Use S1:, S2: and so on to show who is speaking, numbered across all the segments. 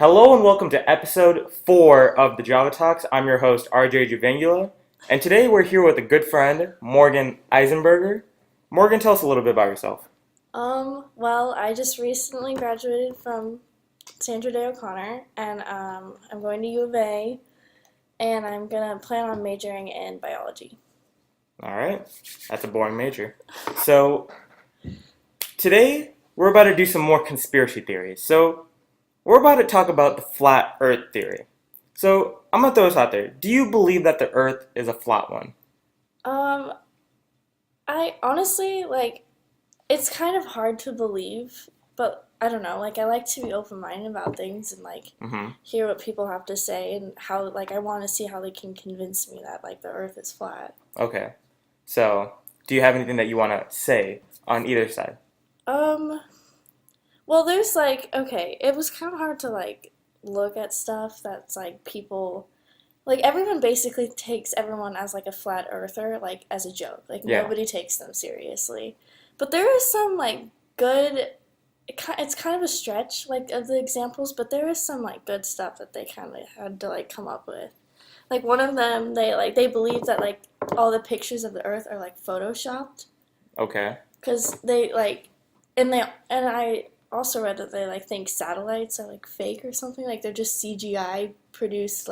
S1: Hello and welcome to episode 4 of the Java Talks. I'm your host, RJ Javangula, and today we're here with a good friend, Morgan Isenberger. Morgan, tell us a little bit about yourself.
S2: Well, I just recently graduated from Sandra Day O'Connor, and I'm going to U of A, and I'm gonna plan on majoring in biology.
S1: All right, that's a boring major. So, today we're about to do some more conspiracy theories. So, we're about to talk about the flat earth theory. So, I'm going to throw this out there. Do you believe that the earth is a flat one?
S2: Um, I honestly, it's kind of hard to believe, but I don't know, I like to be open-minded about things and,
S1: Mm-hmm.
S2: hear what people have to say and how, I want to see how they can convince me that, the earth is flat.
S1: Okay. So, do you have anything that you want to say on either side?
S2: Um, Well, there's okay, it was kind of hard to look at stuff that's people everyone basically takes everyone as a flat earther, as a joke.
S1: Yeah.
S2: Nobody takes them seriously. But there is some good it's kind of a stretch of the examples, but there is some good stuff that they kind of had to come up with. One of them they believe that all the pictures of the earth are photoshopped
S1: Okay.
S2: cuz they and I also read that they think satellites are fake or something, they're just CGI produced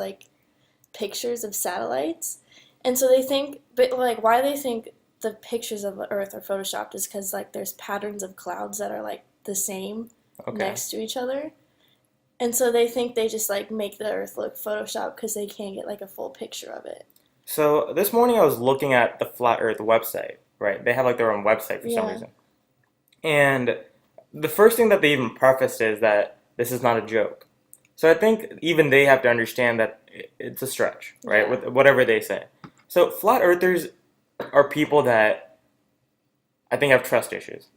S2: pictures of satellites. And so they think, but why they think the pictures of the earth are photoshopped is because there's patterns of clouds that are the same
S1: Okay.
S2: next to each other. And so they think they just make the earth look photoshopped because they can't get a full picture of it.
S1: So this morning I was looking at the Flat Earth website, right? They have their own website for some
S2: Yeah.
S1: reason. And the first thing that they even prefaced is that this is not a joke. So I think even they have to understand that it's a stretch, right?
S2: Yeah.
S1: With whatever they say. So flat earthers are people that I think have trust issues,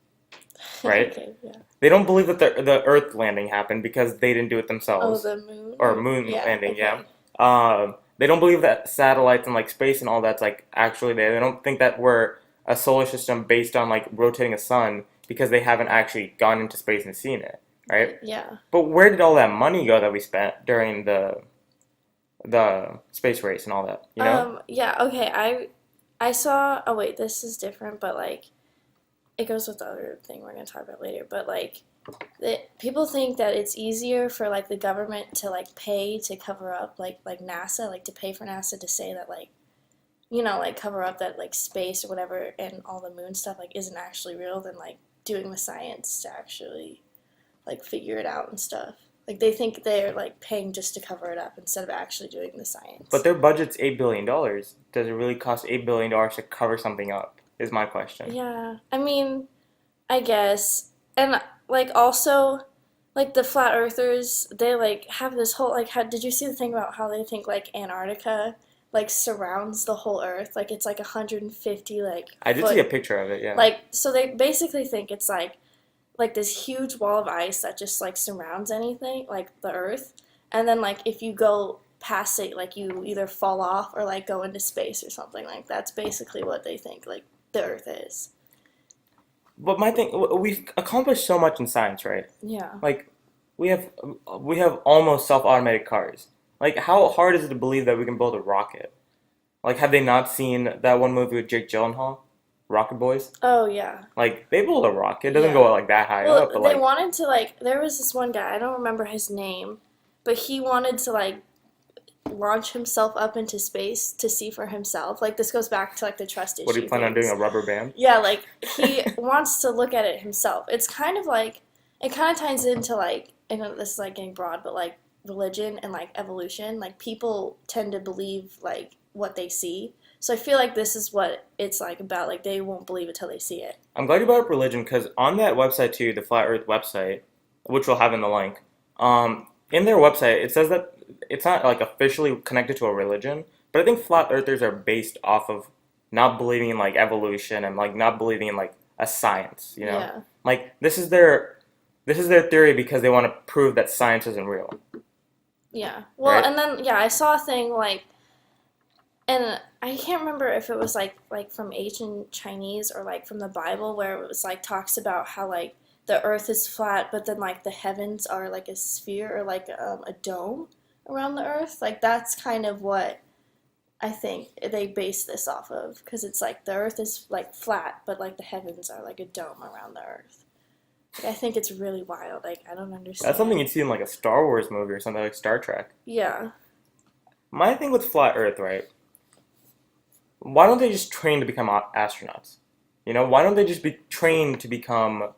S1: right?
S2: Okay, yeah.
S1: They don't believe that the Earth landing happened because they didn't do it
S2: Oh,
S1: themselves,
S2: the moon?
S1: or moon
S2: Yeah,
S1: landing,
S2: okay.
S1: yeah. They don't believe that satellites and space and all that's actually there. They don't think that we're a solar system based on rotating a sun because they haven't actually gone into space and seen it, right?
S2: Yeah.
S1: But where did all that money go that we spent during the space race and all that, you know?
S2: Yeah, okay. I saw, oh wait, this is different, but it goes with the other thing we're going to talk about later, but people think that it's easier for the government to pay to cover up NASA, to pay for NASA to say that cover up that space or whatever and all the moon stuff isn't actually real than doing the science to actually figure it out and stuff. They think they're paying just to cover it up instead of actually doing the science.
S1: But their budget's $8 billion. Does it really cost $8 billion to cover something up? Is my question.
S2: Yeah, I mean, I guess. And also the flat earthers, they have this whole did you see the thing about how they think Antarctica surrounds the whole earth? It's 150
S1: I did
S2: foot.
S1: see a picture of it, yeah.
S2: So they basically think it's this huge wall of ice that just surrounds anything, the earth. And then if you go past it, you either fall off or go into space or something. That's basically what they think the earth is.
S1: But my thing, we've accomplished so much in science, right?
S2: Yeah.
S1: We have we have almost self-automated cars. How hard is it to believe that we can build a rocket? Have they not seen that one movie with Jake Gyllenhaal, Rocket Boys?
S2: Oh yeah.
S1: They build a rocket. It doesn't
S2: Yeah.
S1: go that high
S2: Well,
S1: up, but
S2: they wanted to there was this one guy, I don't remember his name, but he wanted to launch himself up into space to see for himself. This goes back to the trust issue.
S1: what do you plan on doing?
S2: things.
S1: A rubber band?
S2: Yeah, he wants to look at it himself. It's kind of it kind of ties into I know this is getting broad, but religion and evolution. People tend to believe what they see. So I feel this is what it's about. They won't believe it till they see it.
S1: I'm glad you brought up religion because on that website too, the Flat Earth website, which we'll have in the link, in their website it says that it's not officially connected to a religion, but I think flat earthers are based off of not believing in evolution and not believing in a science, you know?
S2: Yeah.
S1: This is their theory because they want to prove that science isn't real.
S2: Yeah. Well,
S1: Right?
S2: and then yeah, I saw a thing and I can't remember if it was from ancient Chinese or from the Bible where it was talks about how the Earth is flat, but then like the heavens are like a sphere or like a dome around the Earth. Like that's kind of what I think they base this off of, because it's like the Earth is like flat, but like the heavens are like a dome around the Earth. Like, I think it's really wild. Like I don't
S1: That's something
S2: understand.
S1: you'd see in like a Star Wars movie or something like Star Trek.
S2: Yeah.
S1: My thing with flat Earth, right? Why don't they just train to become astronauts? You know, why don't they just be trained to become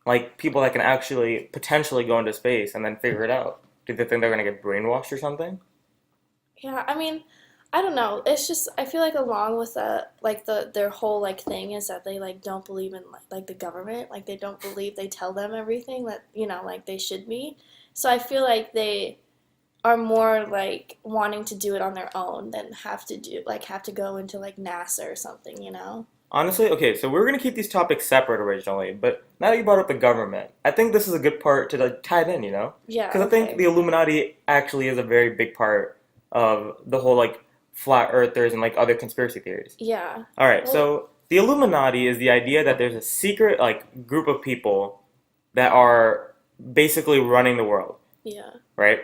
S1: like people that can actually potentially go into space and then figure it out? Do they think they're gonna get brainwashed or something?
S2: Yeah, I mean, I don't know. It's just I feel like along with like their whole like thing is that they like don't believe in like the government. Like they don't believe they tell them everything that, like they should be. So I feel like they are more like wanting to do it on their own than have to go into like NASA or something.
S1: Honestly, okay, so we were gonna keep these topics separate originally, but now that you brought up the government, I think this is a good part to like tie it in, you know?
S2: Yeah,
S1: Because I think
S2: okay.
S1: the Illuminati actually is a very big part of the whole like flat earthers and like other conspiracy theories.
S2: Yeah.
S1: All right,
S2: Well,
S1: so the Illuminati is the idea that there's a secret like group of people that are basically running the world,
S2: yeah.
S1: right?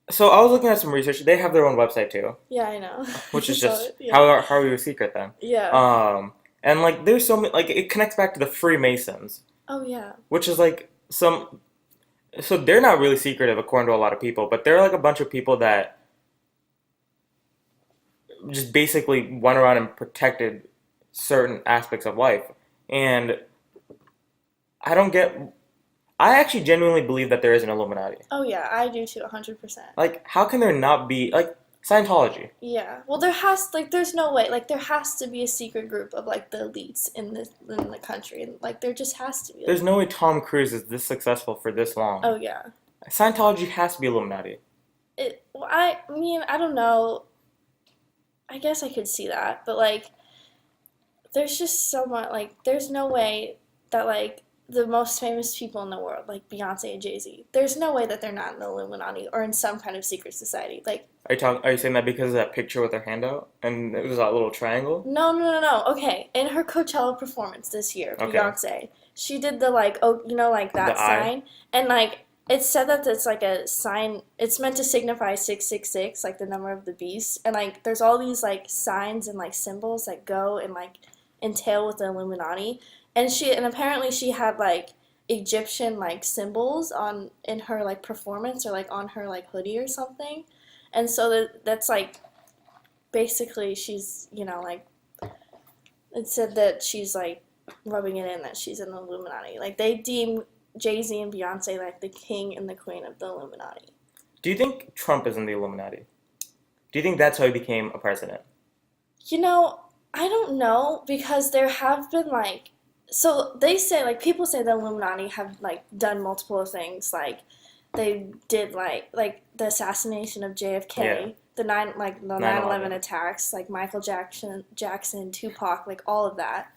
S1: So I was looking at some research. They have their own website too,
S2: Yeah, I know.
S1: which is
S2: So,
S1: just
S2: yeah.
S1: how are you a secret then?
S2: Yeah.
S1: And like there's so many like it connects back to the Freemasons,
S2: Oh, yeah.
S1: which is like some so they're not really secretive according to a lot of people, but they're like a bunch of people that just basically went around and protected certain aspects of life. And I don't get I actually genuinely believe that there is an Illuminati.
S2: Oh, yeah, I do too, 100%.
S1: Like how can there not be like Scientology?
S2: Yeah. Well, there's no way. Like, there has to be a secret group of, like, the elites in the country. And, like, there just has to be.
S1: There's no way Tom Cruise is this successful for this long.
S2: Oh, yeah.
S1: Scientology has to be Illuminati.
S2: Well, I mean, I don't know. I guess I could see that. But, like, there's just so much, like, there's no way that, like, the most famous people in the world, like Beyonce and Jay-Z, there's no way that they're not in the Illuminati or in some kind of secret society. Like,
S1: Are you saying that because of that picture with her hand out and it was that little triangle?
S2: no, no, no, no. Okay, in her Coachella performance this year,
S1: Okay.
S2: Beyonce, she did the like, oh, like
S1: The
S2: that
S1: eye.
S2: sign, and like it said that it's like a sign. It's meant to signify 666, like the number of the beast, and like there's all these like signs and like symbols that go and like entail with the Illuminati, and apparently she had like Egyptian like symbols on in her like performance or like on her like hoodie or something, and so that's like basically she's like it said that she's like rubbing it in that she's in the Illuminati. Like they deem Jay-Z and Beyonce like the king and the queen of the Illuminati.
S1: Do you think Trump is in the Illuminati? Do you think that's how he became a president?
S2: You know, I don't know because there have been like so they say like people say the Illuminati have like done multiple things like they did like the assassination of
S1: Yeah.
S2: JFK, the 9/11
S1: 9/11.
S2: attacks, like Michael Jackson, Tupac, like all of that.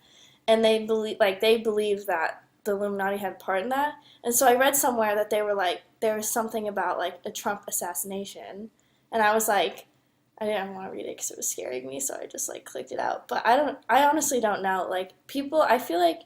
S2: And they believe that the Illuminati had part in that. And so I read somewhere that they were like there was something about like a Trump assassination, and I was like, I didn't want to read it because it was scaring me, so I just like clicked it out. But I honestly don't know. Like people, I feel like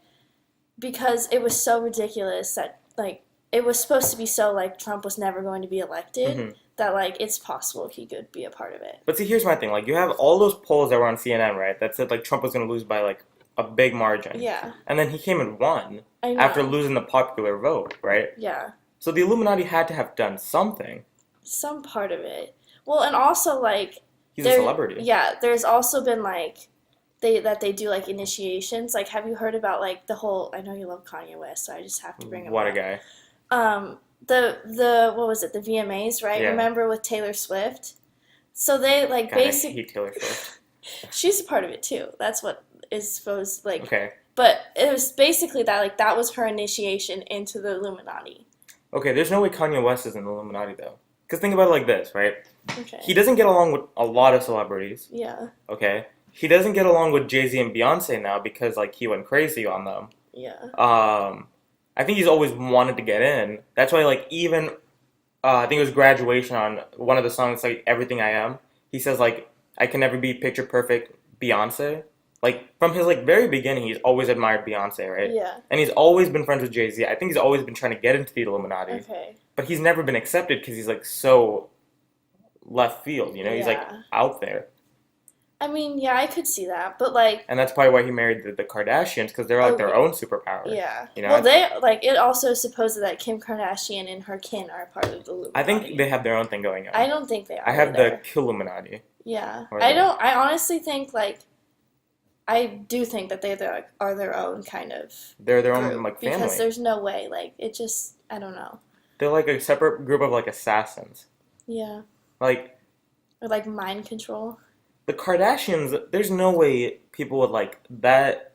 S2: because it was so ridiculous that like it was supposed to be so like Trump was never going to be elected
S1: hmm
S2: that like it's possible he could be a part of it.
S1: But see, here's my thing. Like, you have all those polls that were on CNN, right? That said like Trump was going to lose by like a big margin,
S2: Yeah,
S1: and then he came and won
S2: I
S1: after
S2: know.
S1: losing the popular vote, right?
S2: Yeah,
S1: So the Illuminati had to have done something.
S2: some part of it. Well, and also like
S1: He's a
S2: there,
S1: celebrity.
S2: yeah, there's also been like they do like initiations. Like, have you heard about like the whole? I know you love Kanye West, so I just have to bring him
S1: What a
S2: up.
S1: guy.
S2: The what was it? The VMAs, right?
S1: Yeah.
S2: Remember with Taylor Swift? So they like
S1: God, I
S2: basic.
S1: hate Taylor Swift.
S2: She's a part of it too. That's what is supposed like.
S1: Okay.
S2: But it was basically that like that was her initiation into the Illuminati.
S1: Okay, there's no way Kanye West is in the Illuminati though. Because think about it like this, right?
S2: Okay.
S1: He doesn't get along with a lot of celebrities.
S2: Yeah.
S1: Okay. He doesn't get along with Jay-Z and Beyonce now because like he went crazy on them.
S2: Yeah.
S1: I think he's always wanted to get in. That's why like even I think it was graduation on one of the songs like Everything I Am. He says like I can never be picture perfect Beyonce. like from his like very beginning, he's always admired Beyonce, right?
S2: Yeah.
S1: And he's always been friends with Jay-Z. I think he's always been trying to get into the Illuminati,
S2: Okay.
S1: but he's never been accepted because he's like so left field, you know? He's like
S2: Yeah.
S1: out there.
S2: I mean, yeah, I could see that, but like,
S1: And that's probably why he married the Kardashians because they're like
S2: oh
S1: their
S2: yeah,
S1: own superpower.
S2: yeah.
S1: You know,
S2: Well, they like it also supposes that Kim Kardashian and her kin are part of the
S1: I think
S2: Illuminati.
S1: they have their own thing going
S2: I
S1: on.
S2: don't think they
S1: I
S2: are
S1: have the
S2: either.
S1: Killuminati.
S2: Yeah,
S1: Or
S2: I
S1: the
S2: don't. I honestly think like I do think that are their own kind of
S1: they're their own
S2: group
S1: like
S2: because
S1: family.
S2: there's no way like it just I don't know.
S1: They're like a separate group of like assassins.
S2: Yeah,
S1: Like
S2: or like mind control.
S1: the Kardashians, there's no way people would like that.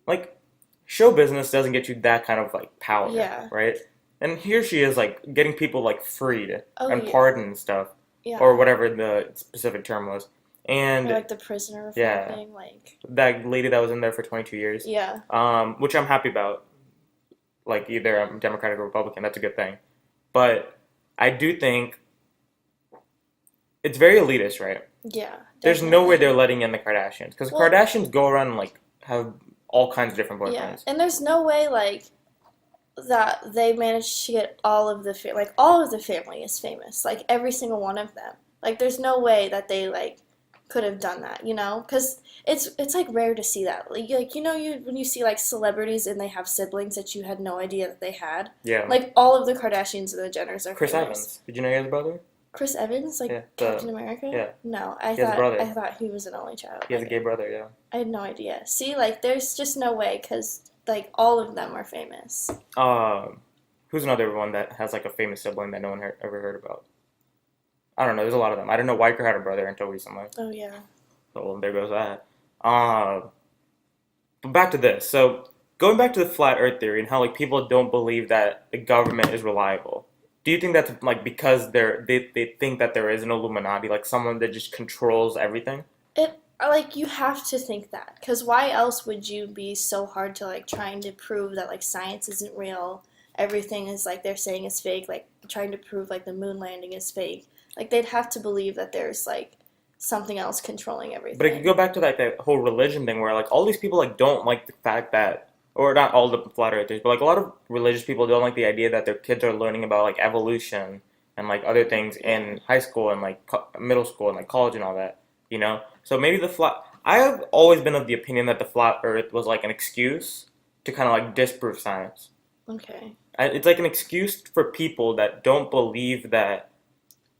S1: Like show business doesn't get you that kind of like power,
S2: Yeah.
S1: right? And here she is like getting people like freed
S2: Oh
S1: and
S2: yeah,
S1: pardoned and stuff,
S2: yeah.
S1: or whatever the specific term was.
S2: Or
S1: And
S2: like the prisoner reform
S1: yeah,
S2: thing, like
S1: that lady that was in there for 22 years,
S2: yeah,
S1: which I'm happy about. Like either I'm Democratic or Republican, that's a good thing. But I do think it's very elitist, right?
S2: yeah,
S1: There's no way
S2: definitely.
S1: they're letting in the Kardashians because the
S2: Well,
S1: Kardashians go around and like have all kinds of different
S2: yeah,
S1: boyfriends.
S2: and there's no way like that they managed to get all of the like all of the family is famous, like every single one of them. Like there's no way that they like could have done that, you know? Because it's like rare to see that. Like you know you when you see like celebrities and they have siblings that you had no idea that they had.
S1: Yeah,
S2: Like all of the Kardashians and the Jenners are
S1: Chris
S2: famous.
S1: Evans. Did you know he has a brother?
S2: Chris Evans, like
S1: Yeah,
S2: Captain America?
S1: yeah,
S2: No,
S1: he has a
S2: I
S1: brother.
S2: thought he was an only child.
S1: He has a
S2: Like
S1: gay brother. Yeah.
S2: I had no idea. See, like there's just no way because like all of them are famous.
S1: Who's another one that has like a famous sibling that no one ever heard about? I don't know. There's a lot of them. I didn't know Weicker had a brother until recently.
S2: Oh yeah.
S1: So well, there goes that. But back to this. So going back to the flat Earth theory and how like people don't believe that the government is reliable. Do you think that's like because they think that there is an Illuminati, like someone that just controls everything?
S2: It like you have to think that because why else would you be so hard to like trying to prove that like science isn't real, everything is like they're saying is fake, like trying to prove like the moon landing is fake. Like they'd have to believe that there's like something else controlling
S1: But it could
S2: everything.
S1: go back to like that whole religion thing where like all these people like don't like the fact that, or not all the flat earthers, but like a lot of religious people don't like the idea that their kids are learning about like evolution and like other things
S2: Yeah.
S1: in high school and like middle school and like college and all that, you know? So maybe the flat, I have always been of the opinion that the flat earth was like an excuse to kind of like disprove science.
S2: Okay.
S1: It's like an excuse for people that don't believe that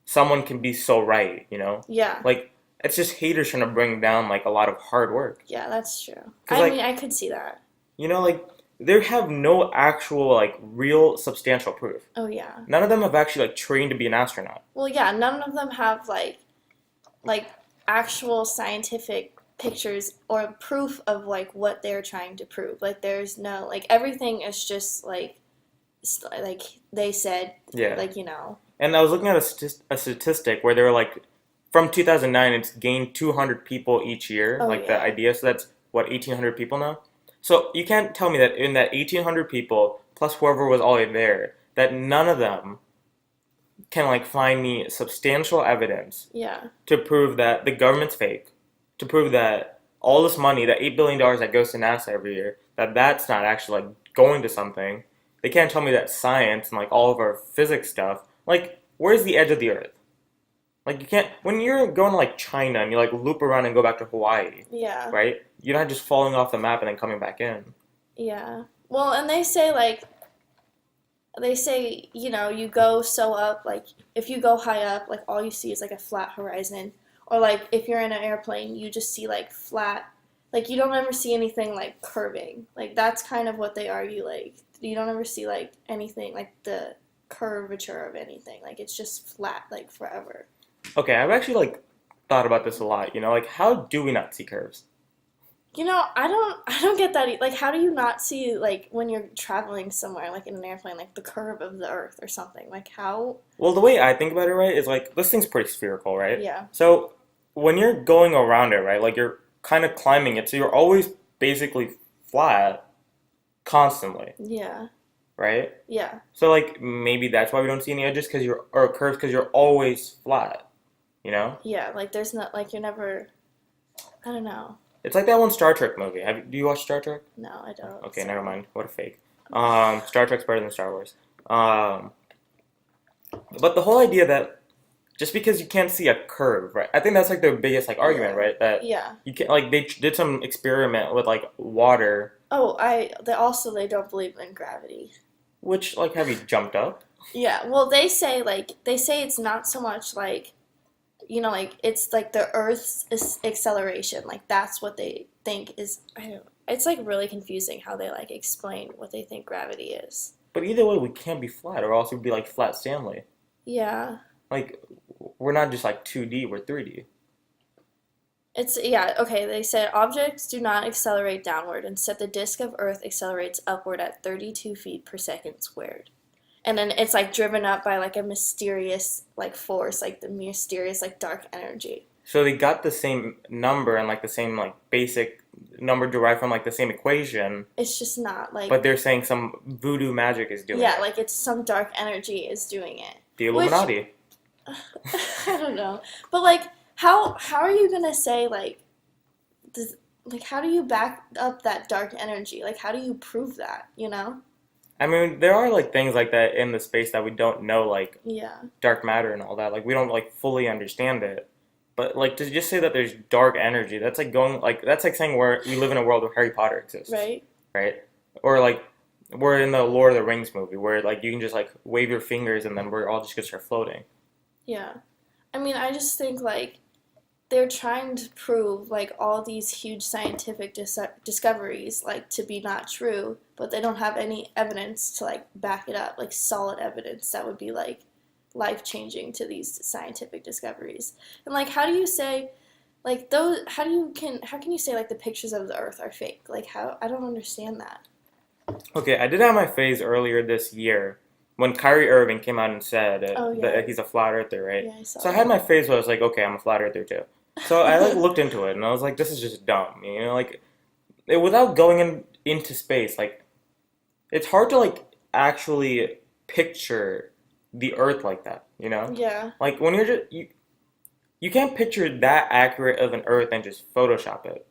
S1: someone can be so right, you know?
S2: Yeah.
S1: Like, it's just haters trying to bring down like a lot of hard work.
S2: Yeah, that's true.
S1: Because
S2: I
S1: like,
S2: mean, I could see that.
S1: you know, like they have no actual like real substantial proof.
S2: Oh yeah.
S1: None of them have actually like trained to be an astronaut.
S2: Well, yeah, none of them have like actual scientific pictures or proof of like what they're trying to prove. Like there's no like everything is just like like they said
S1: Yeah.
S2: like you know.
S1: And I was looking at a statistic where they were like, from 2009, it's gained 200 people each year,
S2: Oh
S1: like the
S2: yeah.
S1: idea. So that's what 1,800 people now. So you can't tell me that in that 1,800 people plus whoever was already there, that none of them can like find me substantial evidence
S2: Yeah.
S1: to prove that the government's fake, to prove that all this money, that $8 billion that goes to NASA every year, that that's not actually like going to something. They can't tell me that science and like all of our physics stuff, like where's the edge of the earth? Like you can't when you're going to like China and you like loop around and go back to Hawaii,
S2: Yeah.
S1: right? You're not just falling off the map and then coming back in.
S2: Yeah. Well, and they say, you know, you go so up, like if you go high up, like all you see is like a flat horizon. Or like if you're in an airplane, you just see like flat, like you don't ever see anything like curving. Like that's kind of what they argue, like you don't ever see like anything like the curvature of anything. Like it's just flat like forever.
S1: Okay, I've actually like thought about this a lot, you know, like how do we not see curves?
S2: You know, I don't get that. Like, how do you not see like when you're traveling somewhere, like in an airplane, like the curve of the Earth or something? Like how?
S1: Well, the way I think about it, right, is like this thing's pretty spherical, right?
S2: Yeah,
S1: So when you're going around it, right, like you're kind of climbing it, so you're always basically flat constantly,
S2: yeah,
S1: right?
S2: yeah,
S1: So like maybe that's why we don't see any edges because you're or curves because you're always flat, you know?
S2: yeah. Like there's not like you're never. I don't know.
S1: It's like that one Star Trek movie. Do you watch Star Trek?
S2: No, I don't.
S1: Okay,
S2: Sorry.
S1: never mind. What a fake. Star Trek's better than Star Wars. Um, but the whole idea that just because you can't see a curve, right? I think that's like their biggest like argument,
S2: Yeah.
S1: right? That
S2: Yeah.
S1: you can like they did some experiment with like water,
S2: Oh, they don't believe in gravity.
S1: which like have you jumped up?
S2: Yeah. Well, they say it's not so much like like it's like the Earth's acceleration. Like that's what they think is. I don't. It's like really confusing how they like explain what they think gravity is.
S1: But either way, we can't be flat, or else we'd be like flat Stanley.
S2: Yeah.
S1: Like we're not just like 2D, we're 3D.
S2: Okay, they said objects do not accelerate downward. Instead, the disk of Earth accelerates upward at 32 feet per second squared. And then it's like driven up by like a mysterious like force, like the mysterious like dark energy.
S1: So they got the same number and like the same like basic number derived from like the same equation,
S2: It's just not like
S1: but they're saying some voodoo magic is doing
S2: yeah,
S1: it.
S2: like it's some dark energy is doing it.
S1: The
S2: Which
S1: Illuminati.
S2: I don't know. But like how are you going to say this, like how do you back up that dark energy? Like how do you prove that, you know?
S1: I mean, there are like things like that in the space that we don't know, like
S2: Yeah.
S1: dark matter and all that. Like we don't like fully understand it. But like to just say that there's dark energy, that's like going like that's like saying we live in a world where Harry Potter exists,
S2: Right?
S1: right? Or like we're in the Lord of the Rings movie where like you can just like wave your fingers and then we're all just gonna start floating.
S2: Yeah. I mean, I just think like they're trying to prove like all these huge scientific discoveries like to be not true, but they don't have any evidence to like back it up, like solid evidence that would be like life changing to these scientific discoveries. And like how do you say like those how can you say like the pictures of the earth are fake? Like how I don't understand that.
S1: Okay, I did have my phase earlier this year when Kyrie Irving came out and said
S2: Oh
S1: that
S2: yeah.
S1: he's a flat earther, right?
S2: Yeah, I saw
S1: So I had my
S2: that.
S1: phase where I was like, okay, I'm a flat earther too. So I like looked into it and I was like, this is just dumb, you know, like without going into space, like it's hard to like actually picture the Earth like that, you know?
S2: Yeah.
S1: Like when you're just you can't picture that accurate of an Earth and just Photoshop it,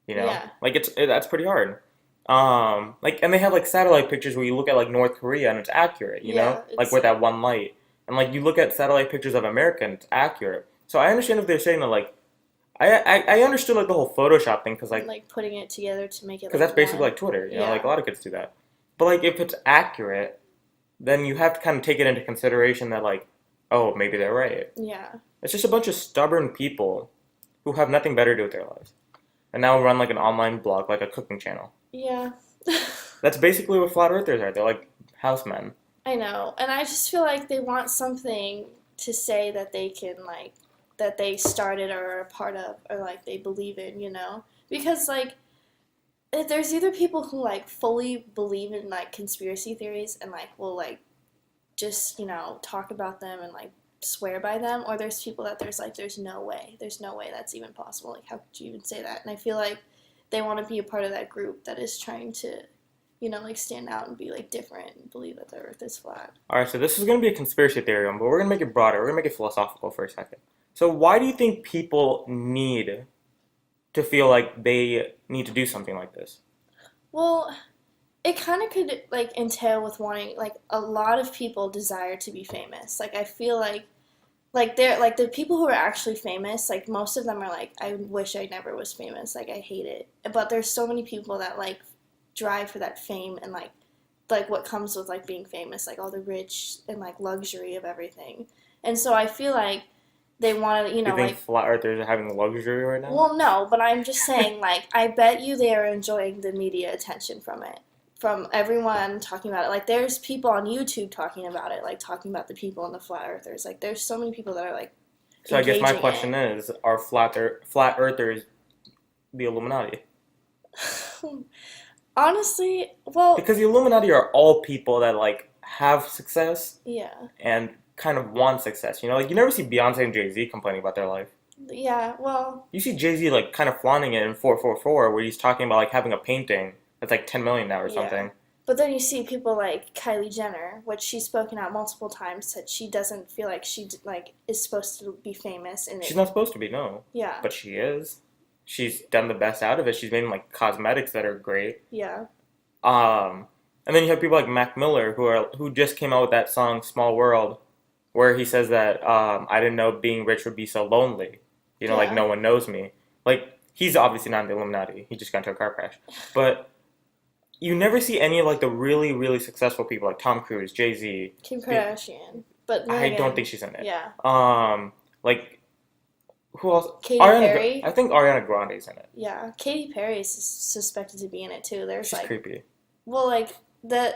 S1: you know?
S2: Yeah.
S1: Like that's pretty hard. Like and they have like satellite pictures where you look at like North Korea and it's accurate, you know?
S2: Yeah,
S1: Like
S2: it's
S1: with that one light. And like you look at satellite pictures of America and it's accurate. So I understand if they're saying that like I understood like the whole Photoshop thing
S2: like putting it together to make it
S1: because that's
S2: like
S1: basically
S2: one.
S1: like Twitter, you know, like a
S2: Yeah.
S1: lot of kids do that. But like if it's accurate, then you have to kind of take it into consideration that like, oh, maybe they're right.
S2: Yeah.
S1: It's just a bunch of stubborn people who have nothing better to do with their lives, and now run like an online blog, like a cooking channel.
S2: Yeah.
S1: That's basically what flat earthers are. They're like housemen.
S2: I know. And I just feel like they want something to say that they can like that they started or are a part of or like they believe in, you know? Because like there's either people who like fully believe in like conspiracy theories and like will like just, talk about them and like swear by them, or there's people that there's no way. There's no way that's even possible. Like how could you even say that? And I feel like they want to be a part of that group that is trying to like stand out and be like different and believe that the earth is flat.
S1: All right, so this is going to be a conspiracy theory one, but we're going to make it broader. We're going to make it philosophical for a second. So why do you think people need to feel like they need to do something like this?
S2: Well, it kind of could like entail with wanting like a lot of people desire to be famous. Like I feel like they're like the people who are actually famous, like most of them are like I wish I never was famous. Like I hate it. But there's so many people that like drive for that fame and like what comes with like being famous, like all the rich and like luxury of everything. And so I feel like they want to,
S1: Do you think
S2: like
S1: flat earthers are having luxury right now?
S2: well, no, but I'm just saying like I bet you they are enjoying the media attention from it. From everyone talking about it. Like there's people on YouTube talking about it, like talking about the people and the flat earthers. Like there's so many people that are like
S1: So I guess my
S2: engaging
S1: question
S2: in
S1: is, are flat earthers the Illuminati?
S2: it. Honestly, well,
S1: Because the Illuminati are all people that like have success
S2: yeah.
S1: and kind of want success. You know, like you never see Beyonce and Jay-Z complaining about their life.
S2: Yeah, well,
S1: You see Jay-Z like kind of flaunting it in 444 where he's talking about like having a painting that's like 10 million now or
S2: yeah.
S1: something.
S2: But then you see people like Kylie Jenner, which she's spoken out multiple times that she doesn't feel like she like is supposed to be famous and
S1: She's not supposed to be, no.
S2: yeah.
S1: But she is. she's done the best out of it. She's made like cosmetics that are great.
S2: Yeah.
S1: Um, and then you have people like Mac Miller who just came out with that song "Small World," where he says that I didn't know being rich would be so lonely. You know, like
S2: Yeah.
S1: no one knows me. Like he's obviously not in the Illuminati. He just got into a car crash. But you never see any of like the really really successful people like Tom Cruise, Jay-Z.
S2: Kim Kardashian. But then
S1: I don't
S2: again,
S1: think she's in it.
S2: yeah.
S1: Like who else?
S2: Katy
S1: Ariana.
S2: Perry.
S1: I think Ariana Grande's in it.
S2: Yeah. Katy Perry is suspected to be in it too. There's
S1: She's
S2: like,
S1: creepy.
S2: well, like the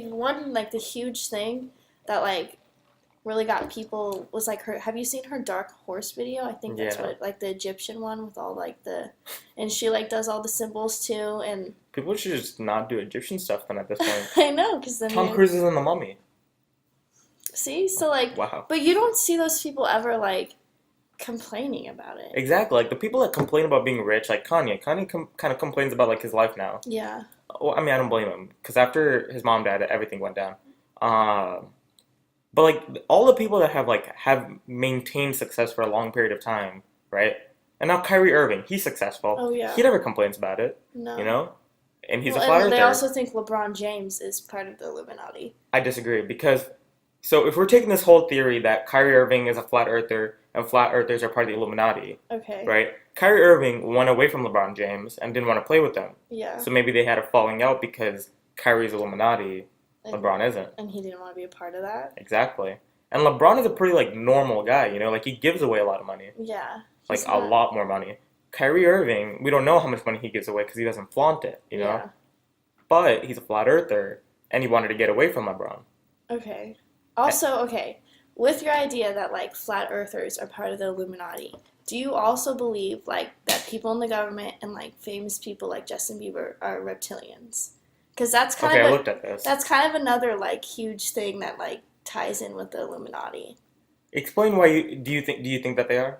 S2: one like the huge thing that like really got people was like her. Have you seen her Dark Horse video? I think that's
S1: Yeah.
S2: what like the Egyptian one with all like the, and she like does all the symbols too. And
S1: People should just not do Egyptian stuff then at this point.
S2: I know, because then
S1: Tom Cruise is in The Mummy.
S2: see, so like,
S1: Wow.
S2: but you don't see those people ever like complaining about it.
S1: Exactly. Like the people that complain about being rich, like Kanye. Kanye kind of complains about like his life now.
S2: Yeah.
S1: Well, I mean, I don't blame him because after his mom died, everything went down. Um, but like all the people that have maintained success for a long period of time, right? And now Kyrie Irving, he's successful.
S2: Oh yeah.
S1: He never complains about it,
S2: No.
S1: you know? And he's
S2: Well,
S1: a flat
S2: and they
S1: earther.
S2: also think LeBron James is part of the Illuminati.
S1: I disagree because so if we're taking this whole theory that Kyrie Irving is a flat earther and flat earthers are part of the Illuminati,
S2: Okay.
S1: right? Kyrie Irving went away from LeBron James and didn't want to play with them.
S2: Yeah.
S1: So maybe they had a falling out because Kyrie's Illuminati,
S2: And,
S1: LeBron isn't.
S2: and he didn't want to be a part of that.
S1: Exactly. And LeBron is a pretty like normal guy, you know, like he gives away a lot of money.
S2: Yeah.
S1: Like
S2: He's
S1: a
S2: not-
S1: lot more money. Kyrie Irving, we don't know how much money he gives away because he doesn't flaunt it, you know?
S2: Yeah.
S1: But he's a flat earther and he wanted to get away from LeBron.
S2: Okay. Also, okay, with your idea that like flat earthers are part of the Illuminati, do you also believe like that people in the government and like famous people like Justin Bieber are reptilians? Because that's kind
S1: Okay, I
S2: of
S1: looked at this.
S2: that's kind of another like huge thing that like ties in with the Illuminati.
S1: Explain why do you think that they are?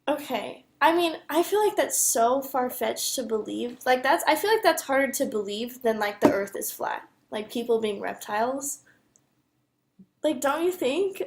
S2: Okay. I mean, I feel like that's so far-fetched to believe. Like I feel like that's harder to believe than like the earth is flat. Like people being reptiles. Like, don't you think?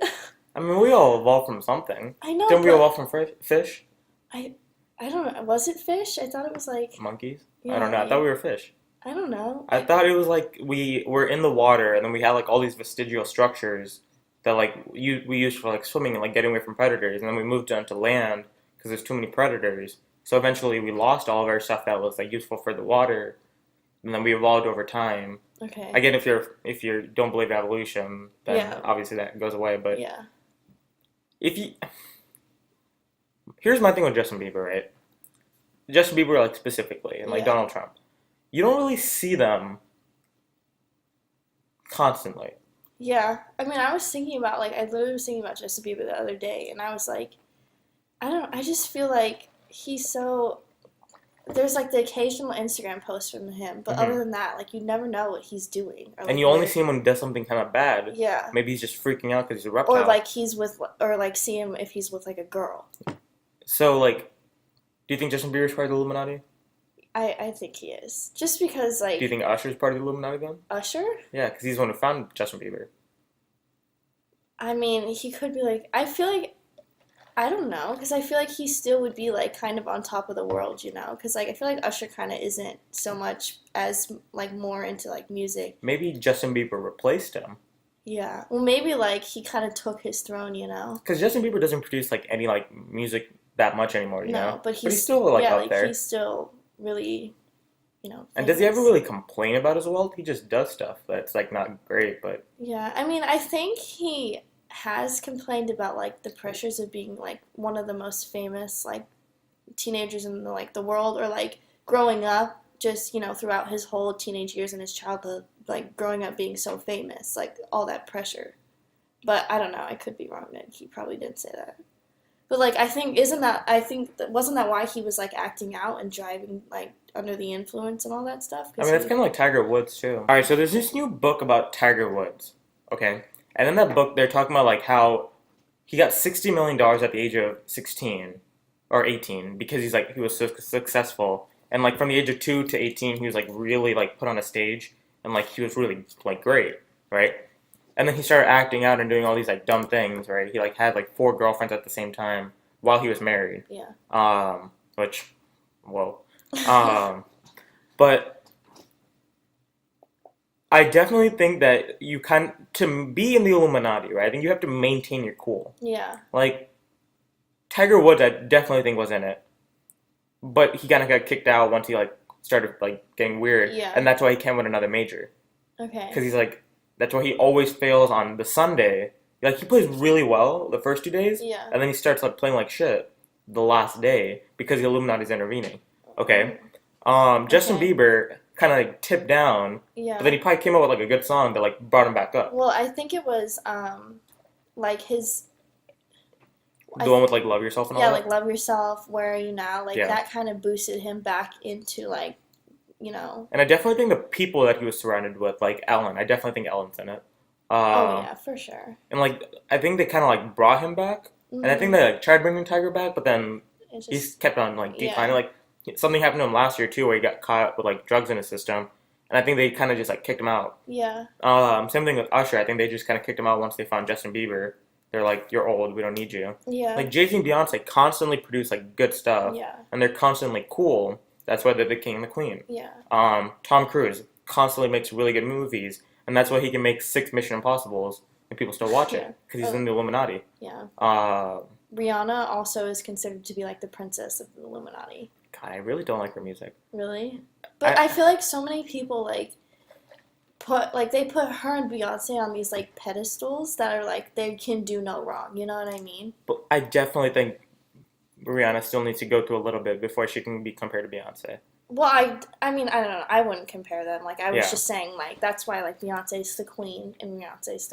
S1: I mean, we all evolved from something.
S2: I know,
S1: Didn't we
S2: but
S1: evolve from fish?
S2: I don't know. Was it fish? I thought it was like,
S1: Monkeys?
S2: yeah,
S1: I don't know. I thought we were fish.
S2: I don't know.
S1: I thought it was like we were in the water and then we had like all these vestigial structures that like we used for like swimming and like getting away from predators, and then we moved onto land because there's too many predators. So eventually we lost all of our stuff that was like useful for the water, and then we evolved over time.
S2: Okay.
S1: Again, if you don't believe in evolution, then
S2: Yeah.
S1: obviously that goes away. But
S2: Yeah.
S1: if you here's my thing with Justin Bieber, right? Justin Bieber like specifically and like
S2: Yeah.
S1: Donald Trump. You don't really see them constantly.
S2: Yeah. I mean, I was thinking about like I literally was thinking about Justin Bieber the other day, and I was like, I just feel like he's so. There's like the occasional Instagram post from him, but other than that, like you never know what he's doing. Or,
S1: And
S2: like,
S1: you only
S2: where-
S1: see him when he does something kind of bad.
S2: Yeah.
S1: Maybe he's just freaking out because he's a reptile.
S2: Or like he's with, or like see him if he's with like a girl.
S1: So like, do you think Justin Bieber's part of the Illuminati?
S2: I think he is. Just because like
S1: Do you think Usher's part of the Illuminati then?
S2: Usher?
S1: Yeah, because he's the one who found Justin Bieber.
S2: I mean, he could be like, I feel like, I don't know, because I feel like he still would be like kind of on top of the world, you know? Because like I feel like Usher kind of isn't so much as like more into like music.
S1: Maybe Justin Bieber replaced him.
S2: Yeah. Well, maybe like he kind of took his throne, you know?
S1: Because Justin Bieber doesn't produce like any like music that much anymore, you
S2: No,
S1: know?
S2: but he's
S1: still like
S2: yeah,
S1: out
S2: like
S1: there.
S2: he's still really, you know.
S1: And does he ever
S2: famous.
S1: really complain about his wealth? He just does stuff that's like not great, but
S2: Yeah, I mean, I think he has complained about like the pressures of being like one of the most famous like teenagers in the world, or like growing up just, you know, throughout his whole teenage years and his childhood, like growing up being so famous, like all that pressure. But I don't know, I could be wrong, and he probably did say that. But like I think wasn't that why he was like acting out and driving like under the influence and all that stuff?
S1: I mean, that's kind of like Tiger Woods too. All right, so there's this new book about Tiger Woods, okay? And in that book, they're talking about like how he got $60 million at the age of 16 or 18 because he was so successful. And like from the age of 2 to 18, he was like really like put on a stage and like he was really like great, right? And then he started acting out and doing all these like dumb things, right? He like had like 4 girlfriends at the same time while he was married.
S2: Yeah.
S1: Which Whoa. But I definitely think that to be in the Illuminati, right? I think you have to maintain your cool.
S2: Yeah.
S1: Like Tiger Woods, I definitely think was in it, but he kind of got kicked out once he like started like getting weird,
S2: Yeah.
S1: and that's why he can't win another major.
S2: Okay.
S1: Because he's like, that's why he always fails on the Sunday. Like he plays really well the first 2 days,
S2: Yeah.
S1: and then he starts like playing like shit the last day because the Illuminati's intervening. Okay. Justin
S2: Okay.
S1: Bieber kind of like tipped down,
S2: Yeah.
S1: but then he probably came up with like a good song that like brought him back up.
S2: Well, I think it was like his
S1: The one with like Love Yourself and all
S2: yeah,
S1: that.
S2: like Love Yourself, Where Are You Now? Like
S1: Yeah.
S2: that kind of boosted him back into like,
S1: And I definitely think the people that he was surrounded with, like Ellen, I definitely think Ellen's in it.
S2: oh yeah, for sure.
S1: And like I think they kind of like brought him back, and I think
S2: Mhm.
S1: they like tried bringing Tiger back, but then
S2: It
S1: he's
S2: just
S1: kept on like declining.
S2: yeah.
S1: Like something happened to him last year too, where he got caught with like drugs in his system, and I think they kind of just like kicked him out.
S2: Yeah.
S1: Same thing with Usher. I think they just kind of kicked him out once they found Justin Bieber. They're like, "You're old. We don't need you."
S2: Yeah.
S1: Like Jay-Z and Beyonce constantly produce like good stuff,
S2: Yeah.
S1: and they're constantly cool. That's why they're the king and the queen.
S2: Yeah.
S1: Tom Cruise constantly makes really good movies, and that's why he can make 6 Mission Impossibles and people still watch
S2: Yeah.
S1: it because he's
S2: Oh.
S1: in the Illuminati.
S2: Yeah.
S1: Uh,
S2: Rihanna also is considered to be like the princess of the Illuminati.
S1: God, I really don't like her music.
S2: Really? But I feel like so many people like they put her and Beyonce on these like pedestals that are like they can do no wrong. You know what I mean?
S1: But I definitely think Rihanna still needs to go through a little bit before she can be compared to Beyonce.
S2: Well, I mean, I don't know. I wouldn't compare them. Like, I was
S1: Yeah.
S2: just saying, like, that's why, like, Beyonce's the queen and Rihanna's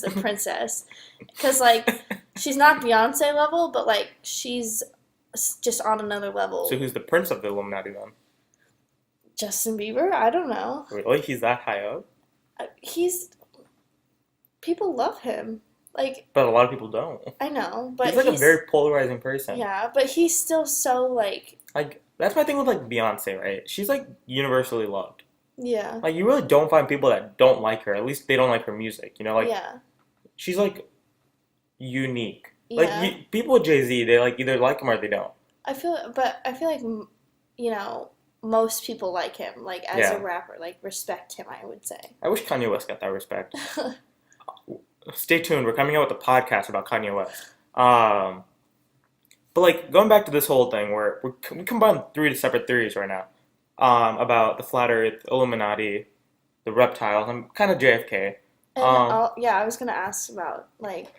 S2: the princess. Because, like, she's not Beyonce level, but, like, she's just on another level.
S1: So who's the prince of the Illuminati then?
S2: Justin Bieber? I don't know.
S1: Really? He's that high up?
S2: People love him. Like,
S1: But a lot of people don't.
S2: I know, but
S1: He's like a very polarizing person.
S2: yeah, but he's still so, like,
S1: That's my thing with like Beyonce, right? She's like universally loved.
S2: yeah,
S1: Like you really don't find people that don't like her. At least they don't like her music. You know, like
S2: yeah,
S1: she's like unique.
S2: yeah.
S1: Like people with Jay-Z, they like either like him or they don't.
S2: I feel like, most people like him, like, as
S1: Yeah.
S2: a rapper, like, respect him, I would say.
S1: I wish Kanye West got that respect. Stay tuned. We're coming out with a podcast about Kanye West. But like going back to this whole thing, where we combine 3 separate theories right now about the flat Earth, Illuminati, the reptiles, and kind of JFK.
S2: And
S1: Um,
S2: I was gonna ask about, like,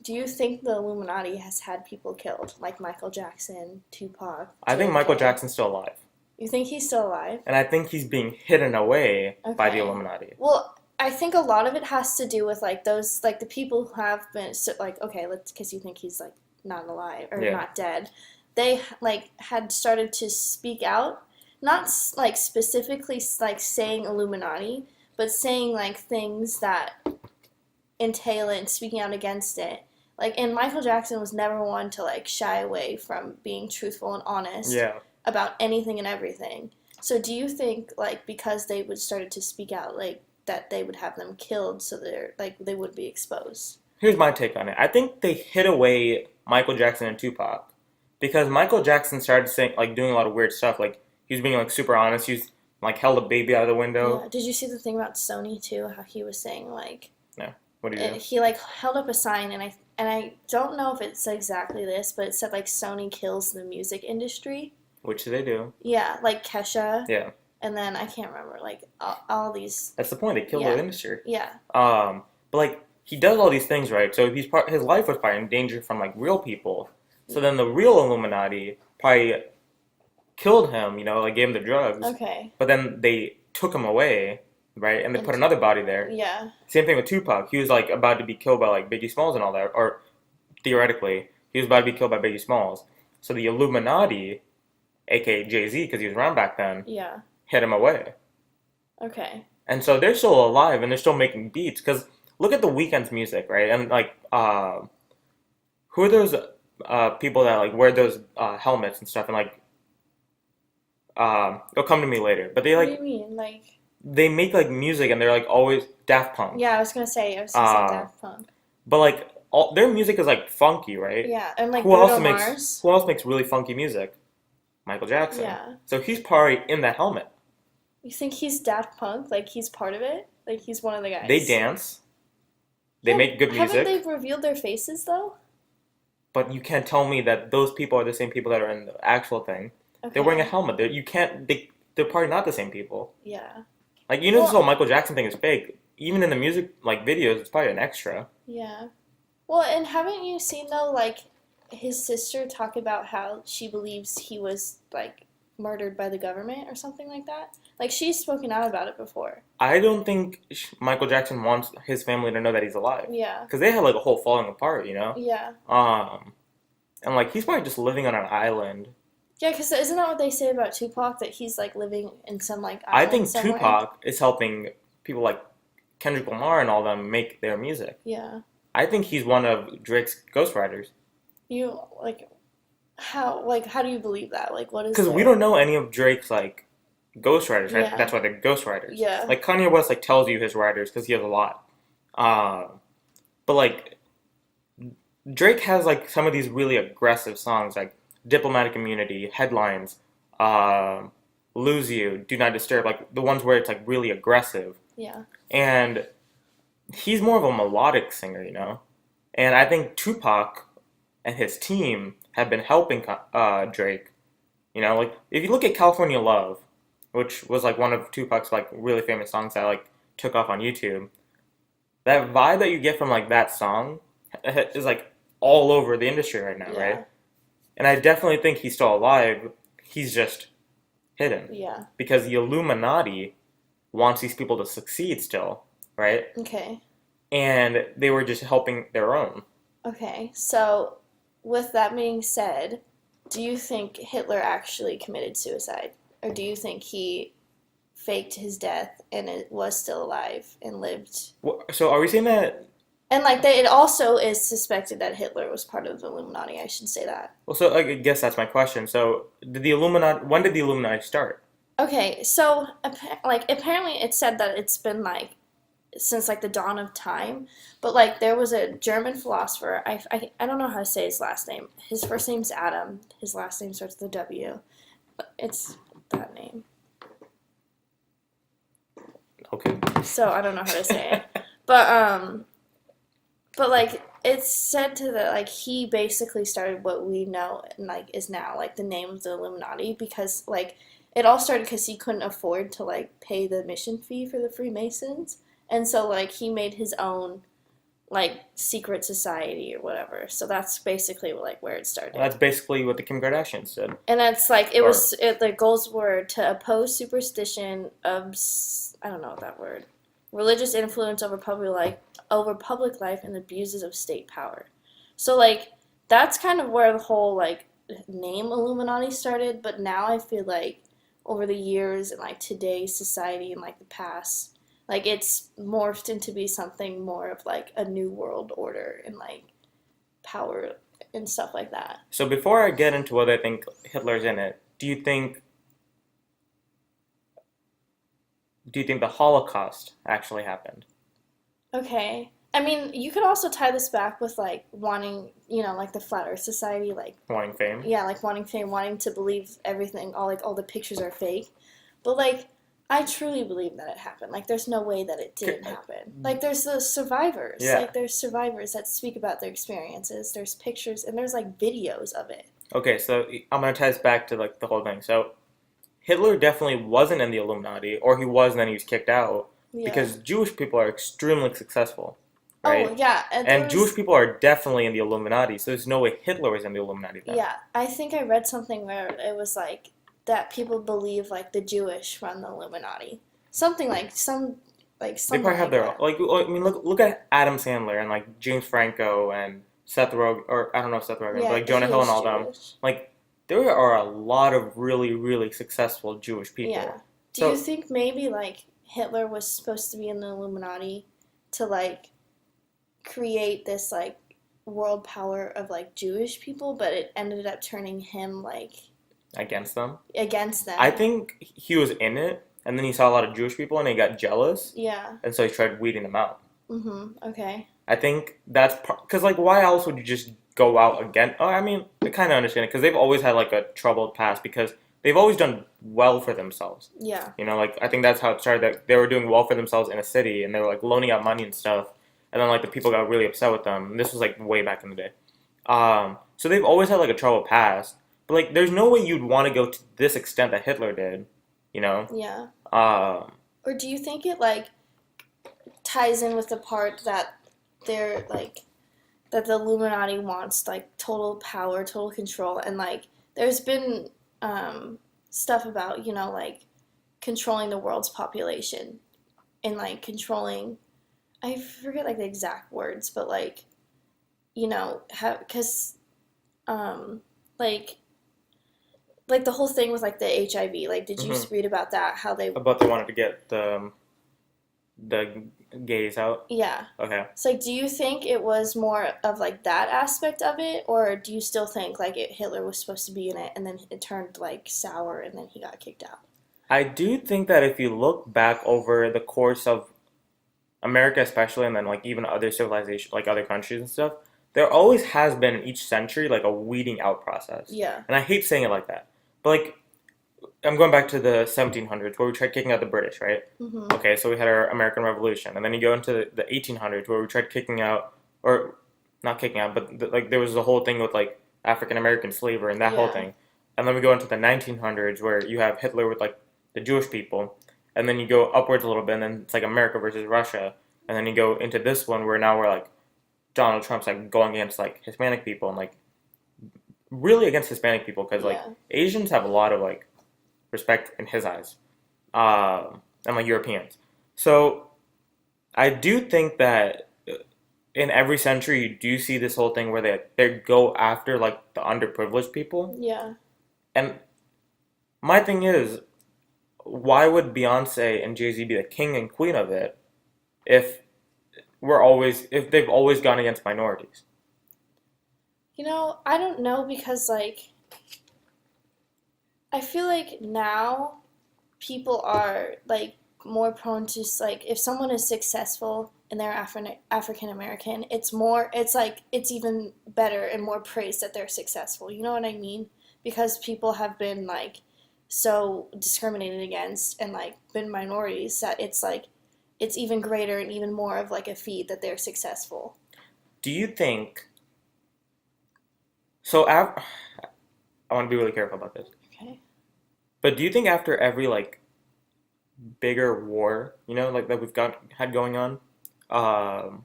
S2: do you think the Illuminati has had people killed, like Michael Jackson, Tupac?
S1: I think
S2: JFK?
S1: Michael Jackson's still alive,
S2: You think he's still alive?
S1: and I think he's being hidden away by the
S2: Okay.
S1: Illuminati.
S2: Well, I think a lot of it has to do with like those, like the people who have been like, okay, because you think he's like not alive or
S1: Yeah.
S2: not dead. They like had started to speak out, not like specifically like saying Illuminati, but saying like things that entail it and speaking out against it. Like, and Michael Jackson was never one to like shy away from being truthful and honest
S1: Yeah.
S2: about anything and everything. So do you think like because they would started to speak out like that they would have them killed so they're like they would be exposed?
S1: Here's my take on it. I think they hid away Michael Jackson and Tupac because Michael Jackson started saying like doing a lot of weird stuff. Like he was being like super honest. He was like held a baby out of the window.
S2: Yeah. Did you see the thing about Sony too? How he was saying like
S1: What do you do?
S2: he like held up a sign and I don't know if it said exactly this, but it said like Sony kills the music industry.
S1: Which they do.
S2: Yeah, like Kesha.
S1: Yeah.
S2: And then I can't remember like all these.
S1: That's the point. They killed
S2: Yeah.
S1: the industry.
S2: Yeah.
S1: But like he does all these things, right? So his life was probably in danger from like real people. So then the real Illuminati probably killed him, you know, like gave him the drugs.
S2: Okay.
S1: But then they took him away, right? And they put
S2: And-
S1: another body there.
S2: Yeah.
S1: Same thing with Tupac. He was like about to be killed by like Biggie Smalls and all that, or theoretically, he was about to be killed by Biggie Smalls. So the Illuminati, aka Jay-Z, because he was around back then,
S2: Yeah.
S1: hid him away.
S2: Okay.
S1: And so they're still alive and they're still making beats. Because look at the Weeknd's music, right? And like, who are those people that like wear those helmets and stuff? And like, it'll come to me later. But they
S2: What do
S1: like
S2: you mean? Like,
S1: they make like music and they're like always Daft Punk.
S2: yeah, I was gonna say Daft Punk.
S1: But like all their music is like funky, right?
S2: Yeah, and like
S1: Who else
S2: Bruno
S1: makes
S2: Mars.
S1: Who else makes really funky music? Michael Jackson.
S2: Yeah.
S1: So he's probably in that helmet.
S2: You think he's Daft Punk? Like he's part of it? Like he's one of the
S1: They
S2: guys?
S1: dance. They
S2: Yeah,
S1: make good
S2: haven't
S1: music.
S2: they revealed their faces though?
S1: But you can't tell me that those people are the same people that are in the actual thing. They're wearing a
S2: Okay.
S1: helmet. You can't. They're probably not the same people.
S2: Yeah.
S1: Like this whole
S2: Well,
S1: Michael Jackson thing is fake. Even in the music like videos, it's probably an extra.
S2: yeah. Well, and haven't you seen though, like his sister talk about how she believes he was like murdered by the government or something like that? Like she's spoken out about it before.
S1: I don't think Michael Jackson wants his family to know that he's alive
S2: Yeah.
S1: because they had like a whole falling apart, you know.
S2: Yeah.
S1: And like he's probably just living on an island.
S2: Yeah, because isn't that what they say about Tupac, that he's like living in some like
S1: I
S2: island
S1: think
S2: somewhere?
S1: Tupac is helping people like Kendrick Lamar and all them make their music.
S2: Yeah.
S1: I think he's one of Drake's ghostwriters
S2: You like how do you believe that? Like what is
S1: because we don't know any of Drake's like ghostwriters. Right?
S2: Yeah.
S1: That's why they're ghostwriters.
S2: Yeah.
S1: Like Kanye West like tells you his writers because he has a lot. But like Drake has like some of these really aggressive songs like Diplomatic Immunity, Headlines, Lose You, Do Not Disturb, like the ones where it's like really aggressive.
S2: Yeah.
S1: And he's more of a melodic singer, you know? And I think Tupac and his team have been helping Drake. You know, like if you look at California Love, which was like one of Tupac's like really famous songs that like took off on YouTube, that vibe that you get from like that song is like all over the industry right now,
S2: Yeah.
S1: right? And I definitely think he's still alive. He's just hidden
S2: Yeah.
S1: because the Illuminati wants these people to succeed still, right?
S2: Okay.
S1: And they were just helping their own.
S2: Okay. So with that being said, do you think Hitler actually committed suicide? Or do you think he faked his death and it was still alive and lived?
S1: So are we saying that?
S2: And like it also is suspected that Hitler was part of the Illuminati. I should say that.
S1: Well, so I guess that's my question. So did the Illuminati? When did the Illuminati start?
S2: Okay, so like apparently it said that it's been like since like the dawn of time, but like there was a German philosopher. I don't know how to say his last name. His first name's Adam. His last name starts with a W. It's that name.
S1: Okay.
S2: So I don't know how to say it, but like it's said to that like he basically started what we know and like is now like the name of the Illuminati because like it all started because he couldn't afford to like pay the admission fee for the Freemasons, and so like he made his own like secret society or whatever. So that's basically like where it started.
S1: Well, that's basically what the Kim Kardashians did.
S2: And that's like the goals were to oppose superstition, I don't know what that word, religious influence over public life and abuses of state power. So like that's kind of where the whole like name Illuminati started, but now I feel like over the years and like today's society and like the past, like it's morphed into be something more of like a new world order and like power and stuff like that.
S1: So before I get into whether I think Hitler's in it, do you think the Holocaust actually happened?
S2: Okay. I mean, you could also tie this back with like wanting, like the Flat Earth Society, like
S1: Wanting fame?
S2: yeah, like wanting fame, wanting to believe everything, all the pictures are fake. But like I truly believe that it happened. Like there's no way that it didn't happen. Like there's the survivors.
S1: Yeah.
S2: Like there's survivors that speak about their experiences. There's pictures and there's like videos of it.
S1: Okay, so I'm gonna tie this back to like the whole thing. So Hitler definitely wasn't in the Illuminati, or he was and then he was kicked out
S2: Yeah.
S1: because Jewish people are extremely successful, right?
S2: Oh yeah,
S1: And Jewish people are definitely in the Illuminati, so there's no way Hitler was in the Illuminati then.
S2: Yeah, I think I read something where it was like that people believe like the Jewish run the Illuminati. Something like something
S1: They probably have their
S2: that.
S1: like. I mean, look at Adam Sandler and like James Franco and Seth Rogen, or I don't know if Seth Rogen,
S2: Yeah,
S1: but like
S2: but
S1: Jonah
S2: he
S1: Hill
S2: is
S1: and all them.
S2: Jewish.
S1: Like there are a lot of really, really successful Jewish people.
S2: Yeah. Do
S1: So-
S2: you think maybe like Hitler was supposed to be in the Illuminati to like create this like world power of like Jewish people, but it ended up turning him like
S1: Against them.
S2: against them?
S1: I think he was in it, and then he saw a lot of Jewish people, and he got jealous,
S2: Yeah.
S1: and so he tried weeding them out.
S2: Okay.
S1: I think that's because like why else would you just go out again. Oh, I mean, I kind of understand it because they've always had like a troubled past because they've always done well for themselves.
S2: Yeah.
S1: You know, like I think that's how it started. That they were doing well for themselves in a city, and they were like loaning out money and stuff. And then like the people got really upset with them. And this was like way back in the day. So they've always had like a troubled past. But like, there's no way you'd want to go to this extent that Hitler did. You know.
S2: Yeah.
S1: Um,
S2: Or do you think it like ties in with the part that they're like that the Illuminati wants like total power, total control, and like there's been stuff about like controlling the world's population and like controlling I forget like the exact words, but like because um like the whole thing with like the HIV, like did you
S1: mhm.
S2: read about that? How they
S1: But they wanted to get the gays out.
S2: yeah.
S1: Okay.
S2: So, like, do you think it was more of like that aspect of it, or do you still think like Hitler was supposed to be in it, and then it turned like sour, and then he got kicked out?
S1: I do think that if you look back over the course of America, especially, and then like even other civilizations, like other countries and stuff, there always has been in each century like a weeding out process.
S2: Yeah.
S1: And I hate saying it like that, but like I'm going back to the 1700s where we tried kicking out the British, right?
S2: Mm-hmm.
S1: Okay, so we had our American Revolution, and then you go into the 1800s where we tried kicking out, or not kicking out, but like there was the whole thing with like African American slavery and that whole
S2: Yeah.
S1: thing, and then we go into the 1900s where you have Hitler with like the Jewish people, and then you go upwards a little bit, and then it's like America versus Russia, and then you go into this one where now we're like Donald Trump's like going against like Hispanic people and like really against Hispanic people because like
S2: Yeah.
S1: Asians have a lot of like respect in his eyes, and like Europeans. So I do think that in every century you do see this whole thing where they go after like the underprivileged people.
S2: Yeah.
S1: And my thing is, why would Beyonce and Jay-Z be the king and queen of it if if they've always gone against minorities?
S2: I don't know because like I feel like now people are like more prone to like if someone is successful and they're African American, it's like it's even better and more praised that they're successful. You know what I mean? Because people have been like so discriminated against and like been minorities that it's like it's even greater and even more of like a feat that they're successful.
S1: Do you think so? I want to be really careful about this.
S2: Okay.
S1: But do you think after every like bigger war, like that we've got had going on, um,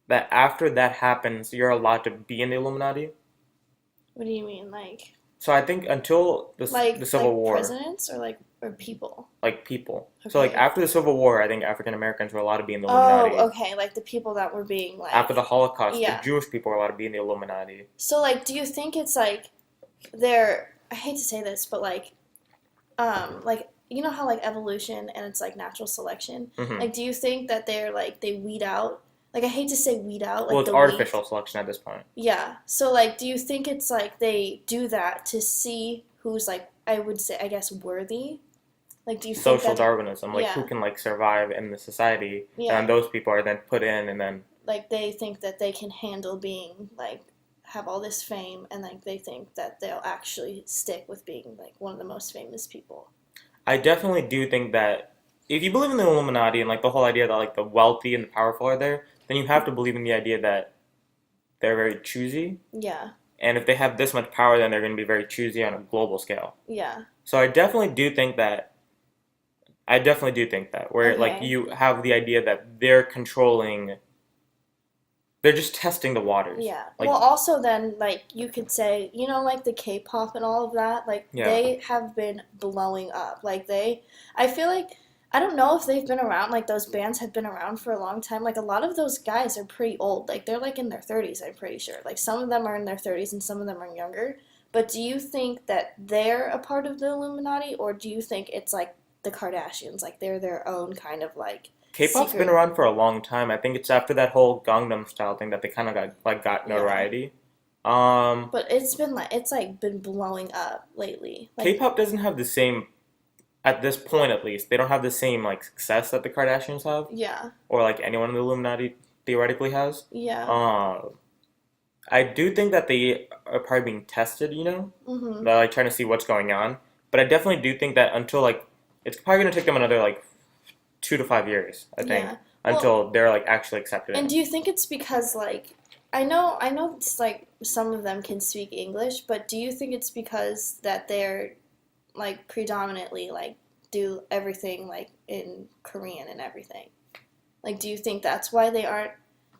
S1: that after that happens, you're allowed to be in the Illuminati?
S2: What do you mean, like
S1: So I think until the Civil
S2: like
S1: War,
S2: presidents or like or people?
S1: like people. So like
S2: Okay.
S1: after the Civil War, I think African Americans were allowed to be in the
S2: Oh,
S1: Illuminati.
S2: okay. Like the people that were being
S1: After
S2: like,
S1: the Holocaust, the
S2: yeah.
S1: Jewish people were allowed to be in the Illuminati.
S2: So like, do you think it's like they're? I hate to say this, but like you know how like evolution and it's like natural selection.
S1: Hmm.
S2: Like, do you think that they're like they weed out? Like, I hate to say weed out,
S1: Well,
S2: like
S1: it's
S2: the weak.
S1: artificial selection at this point.
S2: Yeah. So like, do you think it's like they do that to see who's like I would say I guess worthy? Like, do you think
S1: Social
S2: that?
S1: Darwinism, like who
S2: Yeah.
S1: can like survive in the society, and
S2: Yeah.
S1: those people are then put in, and then
S2: Like they think that they can handle being like have all this fame and like they think that they'll actually stick with being like one of the most famous people.
S1: I definitely do think that if you believe in the Illuminati and like the whole idea that like the wealthy and the powerful are there, then you have to believe in the idea that they're very choosy,
S2: Yeah.
S1: and if they have this much power, then they're going to be very choosy on a global scale.
S2: Yeah.
S1: So I definitely do think that. I definitely do think that where like
S2: Okay.
S1: you have the idea that they're controlling, they're just testing the waters.
S2: Yeah.
S1: Like
S2: Well, also then like you could say, like the K-pop and all of that, like
S1: yeah,
S2: they have been blowing up. Like I feel like I don't know if they've been around like those bands have been around for a long time. Like a lot of those guys are pretty old. Like they're like in their 30s, I'm pretty sure. Like some of them are in their 30s and some of them are younger. But do you think that they're a part of the Illuminati or do you think it's like the Kardashians, like they're their own kind of like
S1: K-pop's been
S2: secret?
S1: around for a long time. I think it's after that whole Gangnam Style thing that they kind of got
S2: Yeah.
S1: notoriety. Um,
S2: But it's like been blowing up lately. Like
S1: K-pop doesn't have the same at this point at least. They don't have the same like success that the Kardashians have
S2: yeah.
S1: or like anyone in the Illuminati theoretically has.
S2: Yeah.
S1: Um, I do think that they are probably being tested, you know?
S2: Mm-hmm.
S1: They're like trying to see what's going on. But I definitely do think that until like it's probably gonna take them another like 2 to 5 years, I think,
S2: Yeah. Well,
S1: until they're like actually accepted
S2: and
S1: in.
S2: do you think it's because like I know it's like some of them can speak English, but do you think it's because that they're like predominantly like do everything like in Korean and everything? Like, do you think that's why they aren't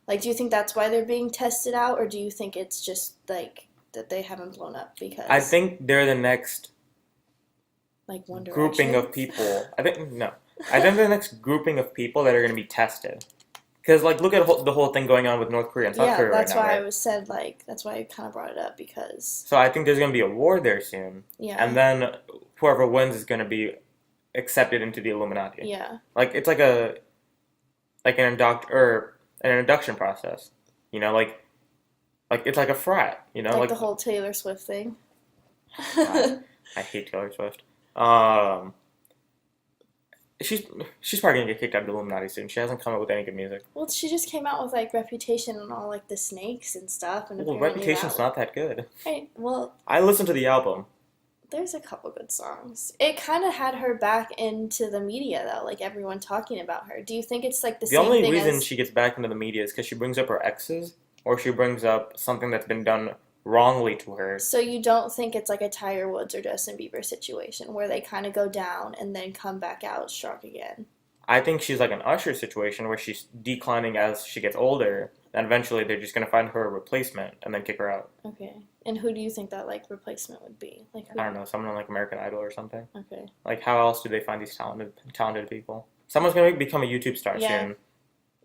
S2: like? Do you think that's why they're being tested out, or do you think it's just like that they haven't blown up
S1: I
S2: because
S1: think they're the next
S2: like One
S1: grouping
S2: Direction?
S1: of people. I think no. I think they're the next grouping of people that are gonna be tested. Because like look at the whole thing going on with North Korea and South
S2: Yeah,
S1: Korea right
S2: that's
S1: now,
S2: why I
S1: right?
S2: was said like that's why I kind of brought it up because
S1: So I think there's gonna be a war there soon,
S2: yeah,
S1: and then whoever wins is gonna be accepted into the Illuminati.
S2: yeah,
S1: Like it's like an induction process. You know, like it's like a frat. You know,
S2: like the
S1: like
S2: whole Taylor Swift thing.
S1: God, I hate Taylor Swift. Um, she's she's probably gonna get kicked out of the Illuminati soon. She hasn't come up with any good music.
S2: Well, she just came out with like Reputation and all like the snakes and stuff, and
S1: Well,
S2: apparently that
S1: Reputation's
S2: was
S1: not that good.
S2: right. Well,
S1: I listened to the album.
S2: there's a couple good songs. It kind of had her back into the media though, like everyone talking about her. Do you think it's like the
S1: The
S2: same
S1: only
S2: thing
S1: reason
S2: as
S1: she gets back into the media is because she brings up her exes, or she brings up something that's been done wrongly to her.
S2: so you don't think it's like a Tiger Woods or Justin Bieber situation where they kind of go down and then come back out strong again?
S1: I think she's like an Usher situation where she's declining as she gets older, and eventually they're just gonna find her a replacement and then kick her out.
S2: Okay. And who do you think that like replacement would be? Like
S1: I don't
S2: who?
S1: know, someone on like American Idol or something.
S2: Okay.
S1: Like how else do they find these talented people? Someone's gonna become a YouTube star
S2: Yeah.
S1: soon,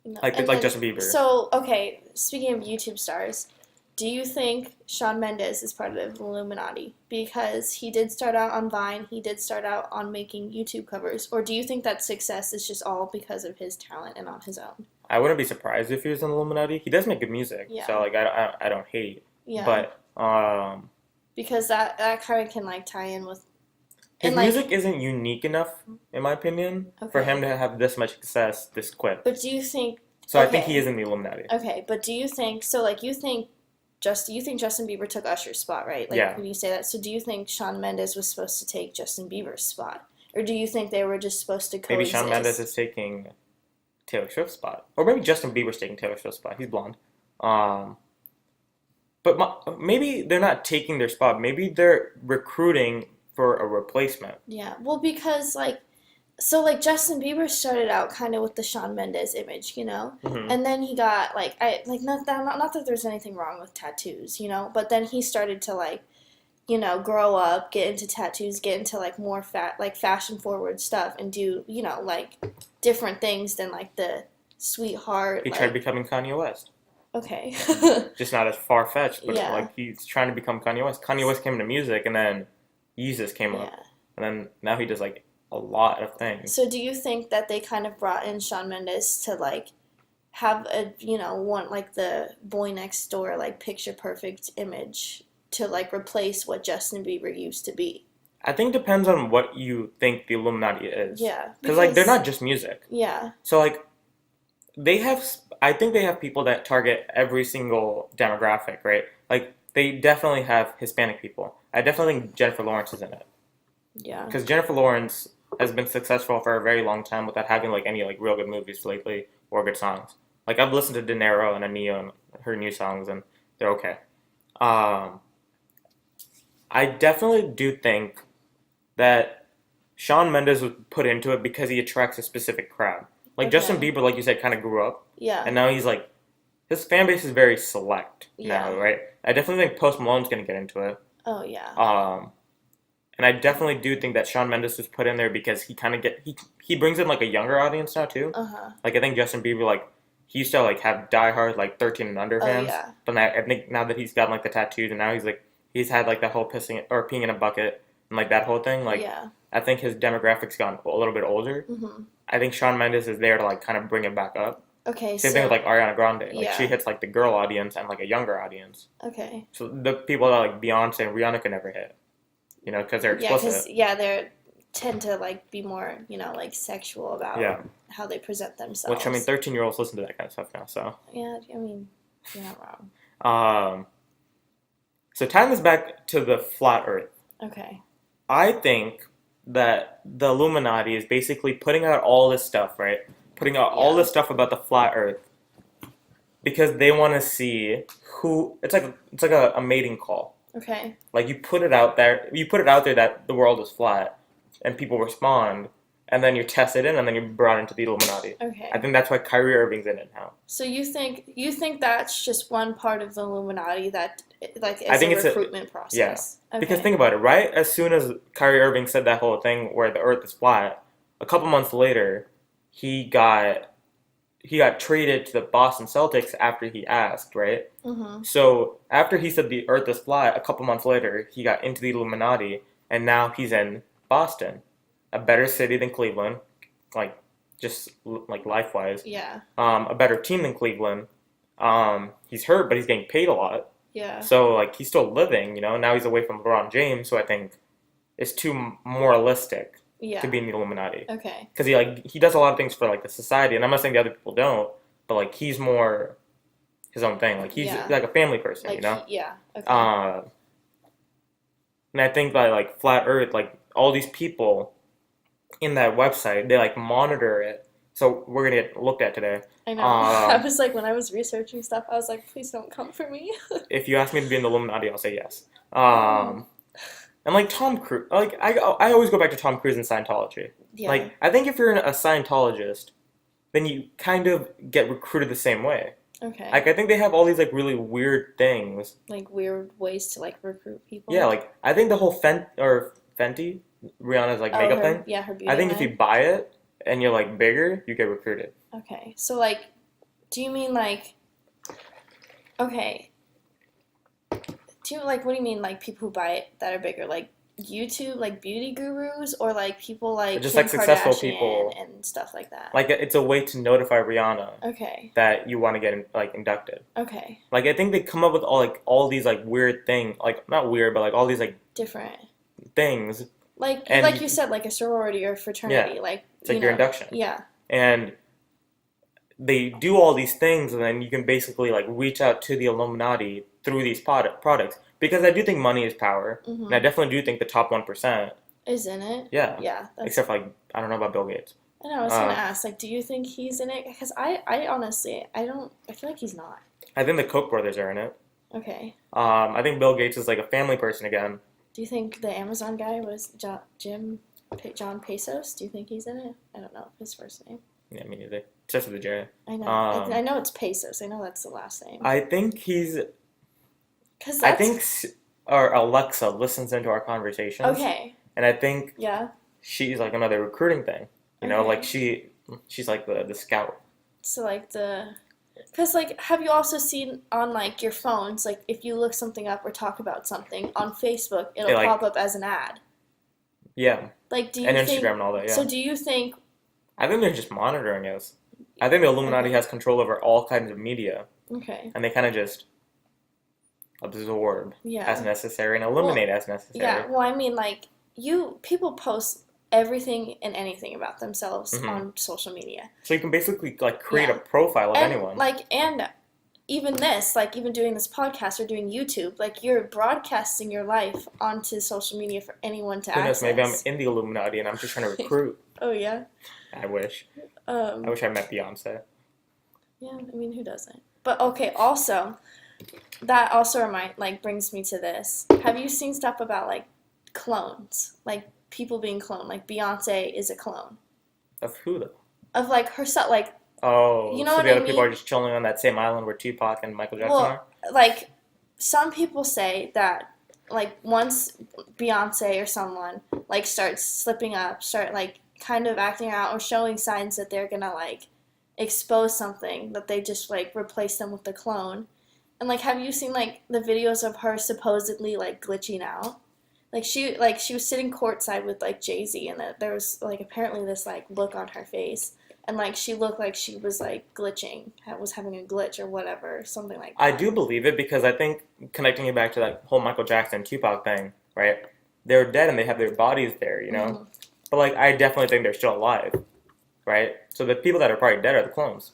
S2: No.
S1: like
S2: And
S1: like
S2: then
S1: Justin Bieber.
S2: so okay, speaking of YouTube stars, do you think Shawn Mendes is part of the Illuminati? Because he did start out on Vine, he did start out on making YouTube covers, or do you think that success is just all because of his talent and on his own?
S1: I wouldn't be surprised if he was in the Illuminati. He does make good music, so
S2: Yeah.
S1: like I don't hate,
S2: Yeah.
S1: but
S2: Because that kind of can like tie in with
S1: his
S2: and like
S1: music isn't unique enough, in my opinion, for him
S2: okay.
S1: to have this much success this quick.
S2: But do you think
S1: So I think he
S2: okay.
S1: is in the Illuminati.
S2: Okay, but do you think so like you think Justin Bieber took Usher's spot, right? Like
S1: Yeah,
S2: when you say that. So do you think Shawn Mendes was supposed to take Justin Bieber's spot? Or do you think they were just supposed to
S1: maybe Shawn Mendes
S2: coexist?
S1: is taking Taylor Swift's spot, or maybe Justin Bieber's taking Taylor Swift's spot. He's blonde. Um, but maybe they're not taking their spot. Maybe they're recruiting for a replacement.
S2: Yeah. Well, because like so like Justin Bieber started out kind of with the Shawn Mendes image, you know?
S1: Hmm.
S2: And then he got like I like not that there's anything wrong with tattoos, you know, but then he started to like grow up, get into tattoos, get into like more like fashion forward stuff and do, like different things than like the sweetheart
S1: He tried
S2: like
S1: becoming Kanye West.
S2: okay.
S1: Just not as far fetched, but
S2: Yeah.
S1: like he's trying to become Kanye West. Kanye West came into music, and then Yeezus came up,
S2: Yeah.
S1: and then now he does like a lot of things.
S2: So do you think that they kind of brought in Shawn Mendes to like have a, one like the boy next door like picture perfect image to like replace what Justin Bieber used to be?
S1: I think depends on what you think the Illuminati is,
S2: Yeah,
S1: because like they're
S2: because
S1: not just music.
S2: yeah.
S1: So like they have, I think they have people that target every single demographic, right? Like they definitely have Hispanic people. I definitely think Jennifer Lawrence is in it
S2: Yeah.
S1: because Jennifer Lawrence has been successful for a very long time without having like any like real good movies lately or good songs. Like I've listened to De Niro and Anio and her new songs, and they're okay. Um, I definitely do think that Shawn Mendes was put into it because he attracts a specific crowd. Like Justin
S2: Okay.
S1: Bieber, like you said, kind of grew up,
S2: Yeah.
S1: and now he's like his fan base is very select now,
S2: Yeah.
S1: right? I definitely think Post Malone's gonna get into it.
S2: Oh yeah.
S1: Um, and I definitely do think that Shawn Mendes was put in there because he kind of he brings in like a younger audience now too.
S2: Uh-huh.
S1: Like I think Justin Bieber like he used to like have diehard like 13 and under
S2: Oh
S1: fans,
S2: yeah.
S1: but now, I think now that he's gotten like the tattoos and now he's had like that whole pissing or peeing in a bucket and like that whole thing. Like
S2: Yeah.
S1: I think his demographics gone a little bit older.
S2: Mhm.
S1: I think Shawn Mendes is there to like kind of bring it back up.
S2: Okay,
S1: Same thing with
S2: so
S1: like Ariana Grande. Like she
S2: yeah.
S1: hits like the girl audience and like a younger audience.
S2: Okay.
S1: So the people that like Beyonce and Rihanna could never hit, because they're
S2: Yeah,
S1: explicit.
S2: cuz yeah, they tend to like be more, like sexual about
S1: Yeah.
S2: how they present
S1: Which I mean,
S2: themselves.
S1: 13-year-olds listen to that kind of stuff now. So
S2: Yeah, I mean, you're not wrong.
S1: So tying this back to the flat Earth,
S2: Okay.
S1: I think that the Illuminati is basically putting out all this stuff, right? Putting out all
S2: Yeah.
S1: this stuff about the flat Earth because they want to see who. It's like a mating call.
S2: Okay.
S1: Like you put it out there that the world is flat, and people respond, and then you're tested in, and then you're brought into the Illuminati.
S2: Okay.
S1: I think that's why Kyrie Irving's in it now.
S2: So you think that's just one part of the Illuminati that like
S1: I
S2: is
S1: think
S2: a
S1: it's
S2: recruitment process? Okay.
S1: Because think about it, right? As soon as Kyrie Irving said that whole thing where the Earth is flat, a couple months later, he got traded to the Boston Celtics after he asked, right?
S2: Mm-hmm.
S1: So after he said the Earth is flat, a couple months later, he got into the Illuminati, and now he's in Boston, a better city than Cleveland, like just like life wise.
S2: Yeah.
S1: A better team than Cleveland. He's hurt, but he's getting paid a lot.
S2: Yeah.
S1: So like he's still living, you know. Now he's away from LeBron James, so I think it's too moralistic
S2: Yeah.
S1: to be in the Illuminati
S2: Okay.
S1: because he does a lot of things for like the society, and I'm not saying the other people don't, but like he's more his own thing. Like he's
S2: Yeah.
S1: like a family person,
S2: Like
S1: you know.
S2: yeah. Okay.
S1: And I think by like flat Earth, like all these people in that website, they like monitor it. So we're gonna get looked at today.
S2: I know. I
S1: Um,
S2: was like, when I was researching stuff, I was like, please don't come for me.
S1: if you ask me to be in the Illuminati, I'll say yes.
S2: Um,
S1: And like Tom Cruise, like I always go back to Tom Cruise and Scientology.
S2: yeah.
S1: Like I think if you're a Scientologist, then you kind of get recruited the same way.
S2: Okay.
S1: Like I think they have all these like really weird things.
S2: Like weird ways to like recruit people.
S1: Yeah, like I think the whole Fenty, Rihanna's like
S2: Oh,
S1: makeup
S2: her,
S1: thing.
S2: yeah, her beauty
S1: I think if
S2: line.
S1: you buy it and you're like bigger, you get recruited.
S2: Okay. So like, do you mean like, okay, what do you mean like people who buy it that are bigger? Like YouTube, like beauty gurus, or like people like
S1: Just
S2: Kim
S1: like successful
S2: Kardashian
S1: people.
S2: and stuff like that?
S1: Like it's a way to notify Rihanna
S2: Okay.
S1: that you want to get like inducted.
S2: Okay.
S1: Like I think they come up with all these like weird thing, like not weird, but like all these like
S2: Different.
S1: things.
S2: Like
S1: And
S2: you said, like a sorority or fraternity. Like
S1: it's like
S2: you
S1: your
S2: know.
S1: induction.
S2: Yeah.
S1: And they do all these things, and then you can basically like reach out to the Illuminati through these products. Because I do think money is power, and I
S2: Mhm.
S1: definitely do think the top 1%.
S2: Is in it.
S1: Yeah.
S2: Yeah. That's.
S1: Except for like I don't know about Bill Gates.
S2: I know. I was gonna
S1: Uh,
S2: ask. Like, do you think he's in it? Because I honestly, I don't. I feel like he's not.
S1: I think the Koch brothers are in it.
S2: Okay.
S1: I think Bill Gates is like a family person again.
S2: Do you think the Amazon guy was John Pesos? Do you think he's in it? I don't know his first name.
S1: Yeah, me neither. Just with the J.
S2: I know. I
S1: Um,
S2: know it's Pesos. I know that's the last name.
S1: I think he's.
S2: Because
S1: I
S2: that's
S1: think our Alexa listens into our conversations,
S2: okay.
S1: and I think
S2: Yeah.
S1: she's like another recruiting thing. You know,
S2: Okay.
S1: like she's like the scout.
S2: So like the. Because like, have you also seen on like your phones, like if you look something up or talk about something on Facebook, it'll
S1: They, like-
S2: pop up as an ad.
S1: Yeah,
S2: Like, do you
S1: and
S2: think?
S1: Instagram and all that. Yeah,
S2: So do you think?
S1: I think they're just monitoring us. I think the Illuminati has control over all kinds of media,
S2: Okay.
S1: and they kind of just absorb
S2: Yeah.
S1: as necessary and eliminate as necessary.
S2: Yeah, well, I mean, like, people post everything and anything about themselves
S1: Mhm.
S2: on social media.
S1: So you can basically like create
S2: Yeah.
S1: a profile of
S2: And,
S1: anyone.
S2: like, and even this, like, even doing this podcast or doing YouTube, like, you're broadcasting your life onto social media for anyone to
S1: Who knows?
S2: access.
S1: Maybe I'm in the Illuminati and I'm just trying to recruit.
S2: Oh, yeah?
S1: I wish. I wish I met Beyonce.
S2: Yeah, I mean, who doesn't? But, okay, also, that also brings me to this. Have you seen stuff about, like, clones? Like, people being cloned. Like, Beyonce is a clone.
S1: Of who though?
S2: Of, like, herself, like,
S1: Oh,
S2: You know
S1: so
S2: what
S1: the
S2: I
S1: other people
S2: mean?
S1: are just chilling on that same island where Tupac and Michael Jackson
S2: well,
S1: are?
S2: like, some people say that, like, once Beyonce or someone, like, starts slipping up, like, kind of acting out or showing signs that they're gonna, like, expose something, that they just, like, replace them with the clone. And, like, have you seen, like, the videos of her supposedly, like, glitching out? Like, she was sitting courtside with, like, Jay-Z, and there was, like, apparently this, like, look on her face. And, like, she looked like she was, like, glitching, was having a glitch or whatever, something like that.
S1: I do believe it because I think connecting it back to that whole Michael Jackson Tupac thing, right? They're dead and they have their bodies there, you know?
S2: Mhm.
S1: But like I definitely think they're still alive, right? So the people that are probably dead are the clones.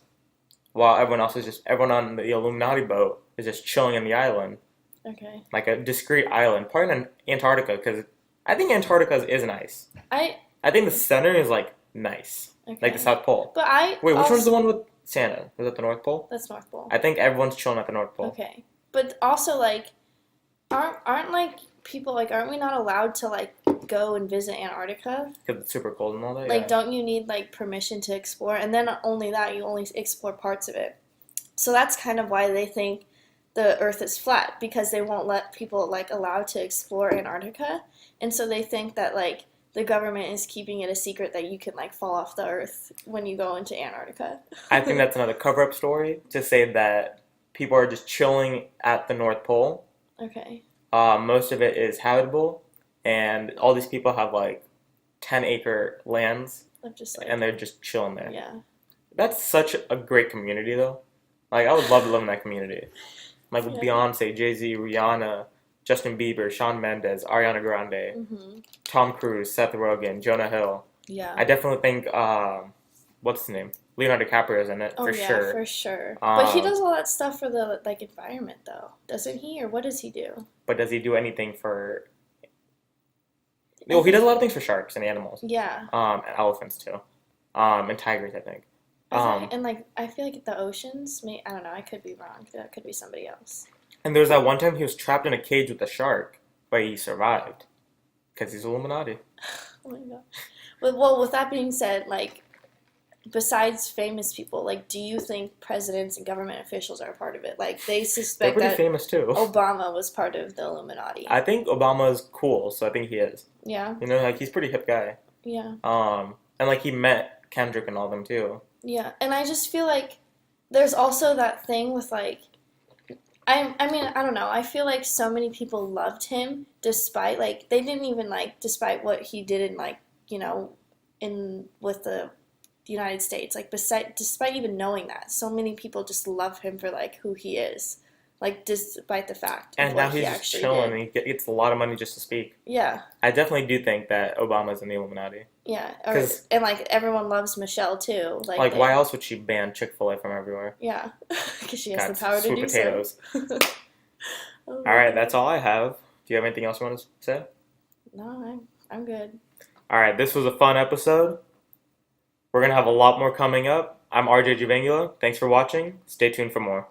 S1: while everyone on the Illuminati boat is just chilling in the island,
S2: Okay.
S1: like a discrete island, probably in Antarctica, because I think Antarctica is nice.
S2: I
S1: I think the center is like nice, like the
S2: okay.
S1: South Pole.
S2: But I
S1: Wait, which one's the
S2: also
S1: one with Santa? Was it the North Pole?
S2: that's North Pole.
S1: I think everyone's chilling at the North Pole
S2: Okay. But also like aren't like people like aren't we not allowed to like go and visit Antarctica?
S1: because it's super cold and all that.
S2: Like
S1: Yeah.
S2: don't you need like permission to explore? And then not only that, you only explore parts of it. So that's kind of why they think the earth is flat because they won't let people like allowed to explore Antarctica. And so they think that like the government is keeping it a secret that you can like fall off the earth when you go into Antarctica.
S1: I think that's another cover-up story to say that people are just chilling at the North Pole.
S2: Okay.
S1: Most of it is habitable, and all these people have like 10-acre lands,
S2: I'm just like
S1: and they're just chilling there.
S2: yeah.
S1: That's such a great community, though. Like, I would love to live in that community. Like, with
S2: Yeah.
S1: Beyonce, Jay-Z, Rihanna, Justin Bieber, Shawn Mendes, Ariana Grande,
S2: Mhm.
S1: Tom Cruise, Seth Rogen, Jonah Hill.
S2: Yeah.
S1: I definitely think, what's his name? Leonardo DiCaprio is in it,
S2: Oh
S1: for
S2: yeah,
S1: sure.
S2: for sure. But he
S1: Um,
S2: does all that stuff for the like environment though, doesn't he? Or what does he do?
S1: But does he do anything for...
S2: I
S1: Well, he
S2: think-
S1: does a lot of things for sharks and animals.
S2: Yeah.
S1: And elephants, too. And tigers, I think.
S2: And like I feel like the oceans, I don't know, I could be wrong. That could be somebody else.
S1: And there's that one time he was trapped in a cage with a shark, but he survived. Because he's Illuminati.
S2: Oh my god. Well, with that being said, like besides famous people, like do you think presidents and government officials are a part of it? Like they
S1: They're
S2: suspect
S1: pretty
S2: that
S1: famous, too.
S2: Obama was part of the Illuminati.
S1: I think Obama's cool, so I think he is.
S2: Yeah.
S1: You know, like, he's a pretty hip guy.
S2: Yeah.
S1: And, like, he met Kendrick and all them, too.
S2: Yeah. And I just feel like there's also that thing with like I mean, I don't know. I feel like so many people loved him despite like they didn't even like despite what he did in like, you know, in with the United States. Like despite even knowing that, so many people just love him for like who he is. Like despite the fact of
S1: And now
S2: what
S1: he's
S2: he
S1: just
S2: actually
S1: chilling,
S2: did.
S1: and he gets a lot of money just to speak.
S2: Yeah.
S1: I definitely do think that Obama's in the Illuminati.
S2: Yeah. And like everyone loves Michelle too.
S1: Like, why else would she ban Chick-fil-A from everywhere?
S2: Yeah. Because she has
S1: God,
S2: the power to
S1: sweet
S2: do
S1: potatoes.
S2: so. Oh
S1: All
S2: my
S1: right,
S2: God.
S1: that's all I have. Do you have anything else you want to say?
S2: No, I'm good.
S1: All right, this was a fun episode. We're going to have a lot more coming up. I'm RJ Javangula. Thanks for watching. Stay tuned for more.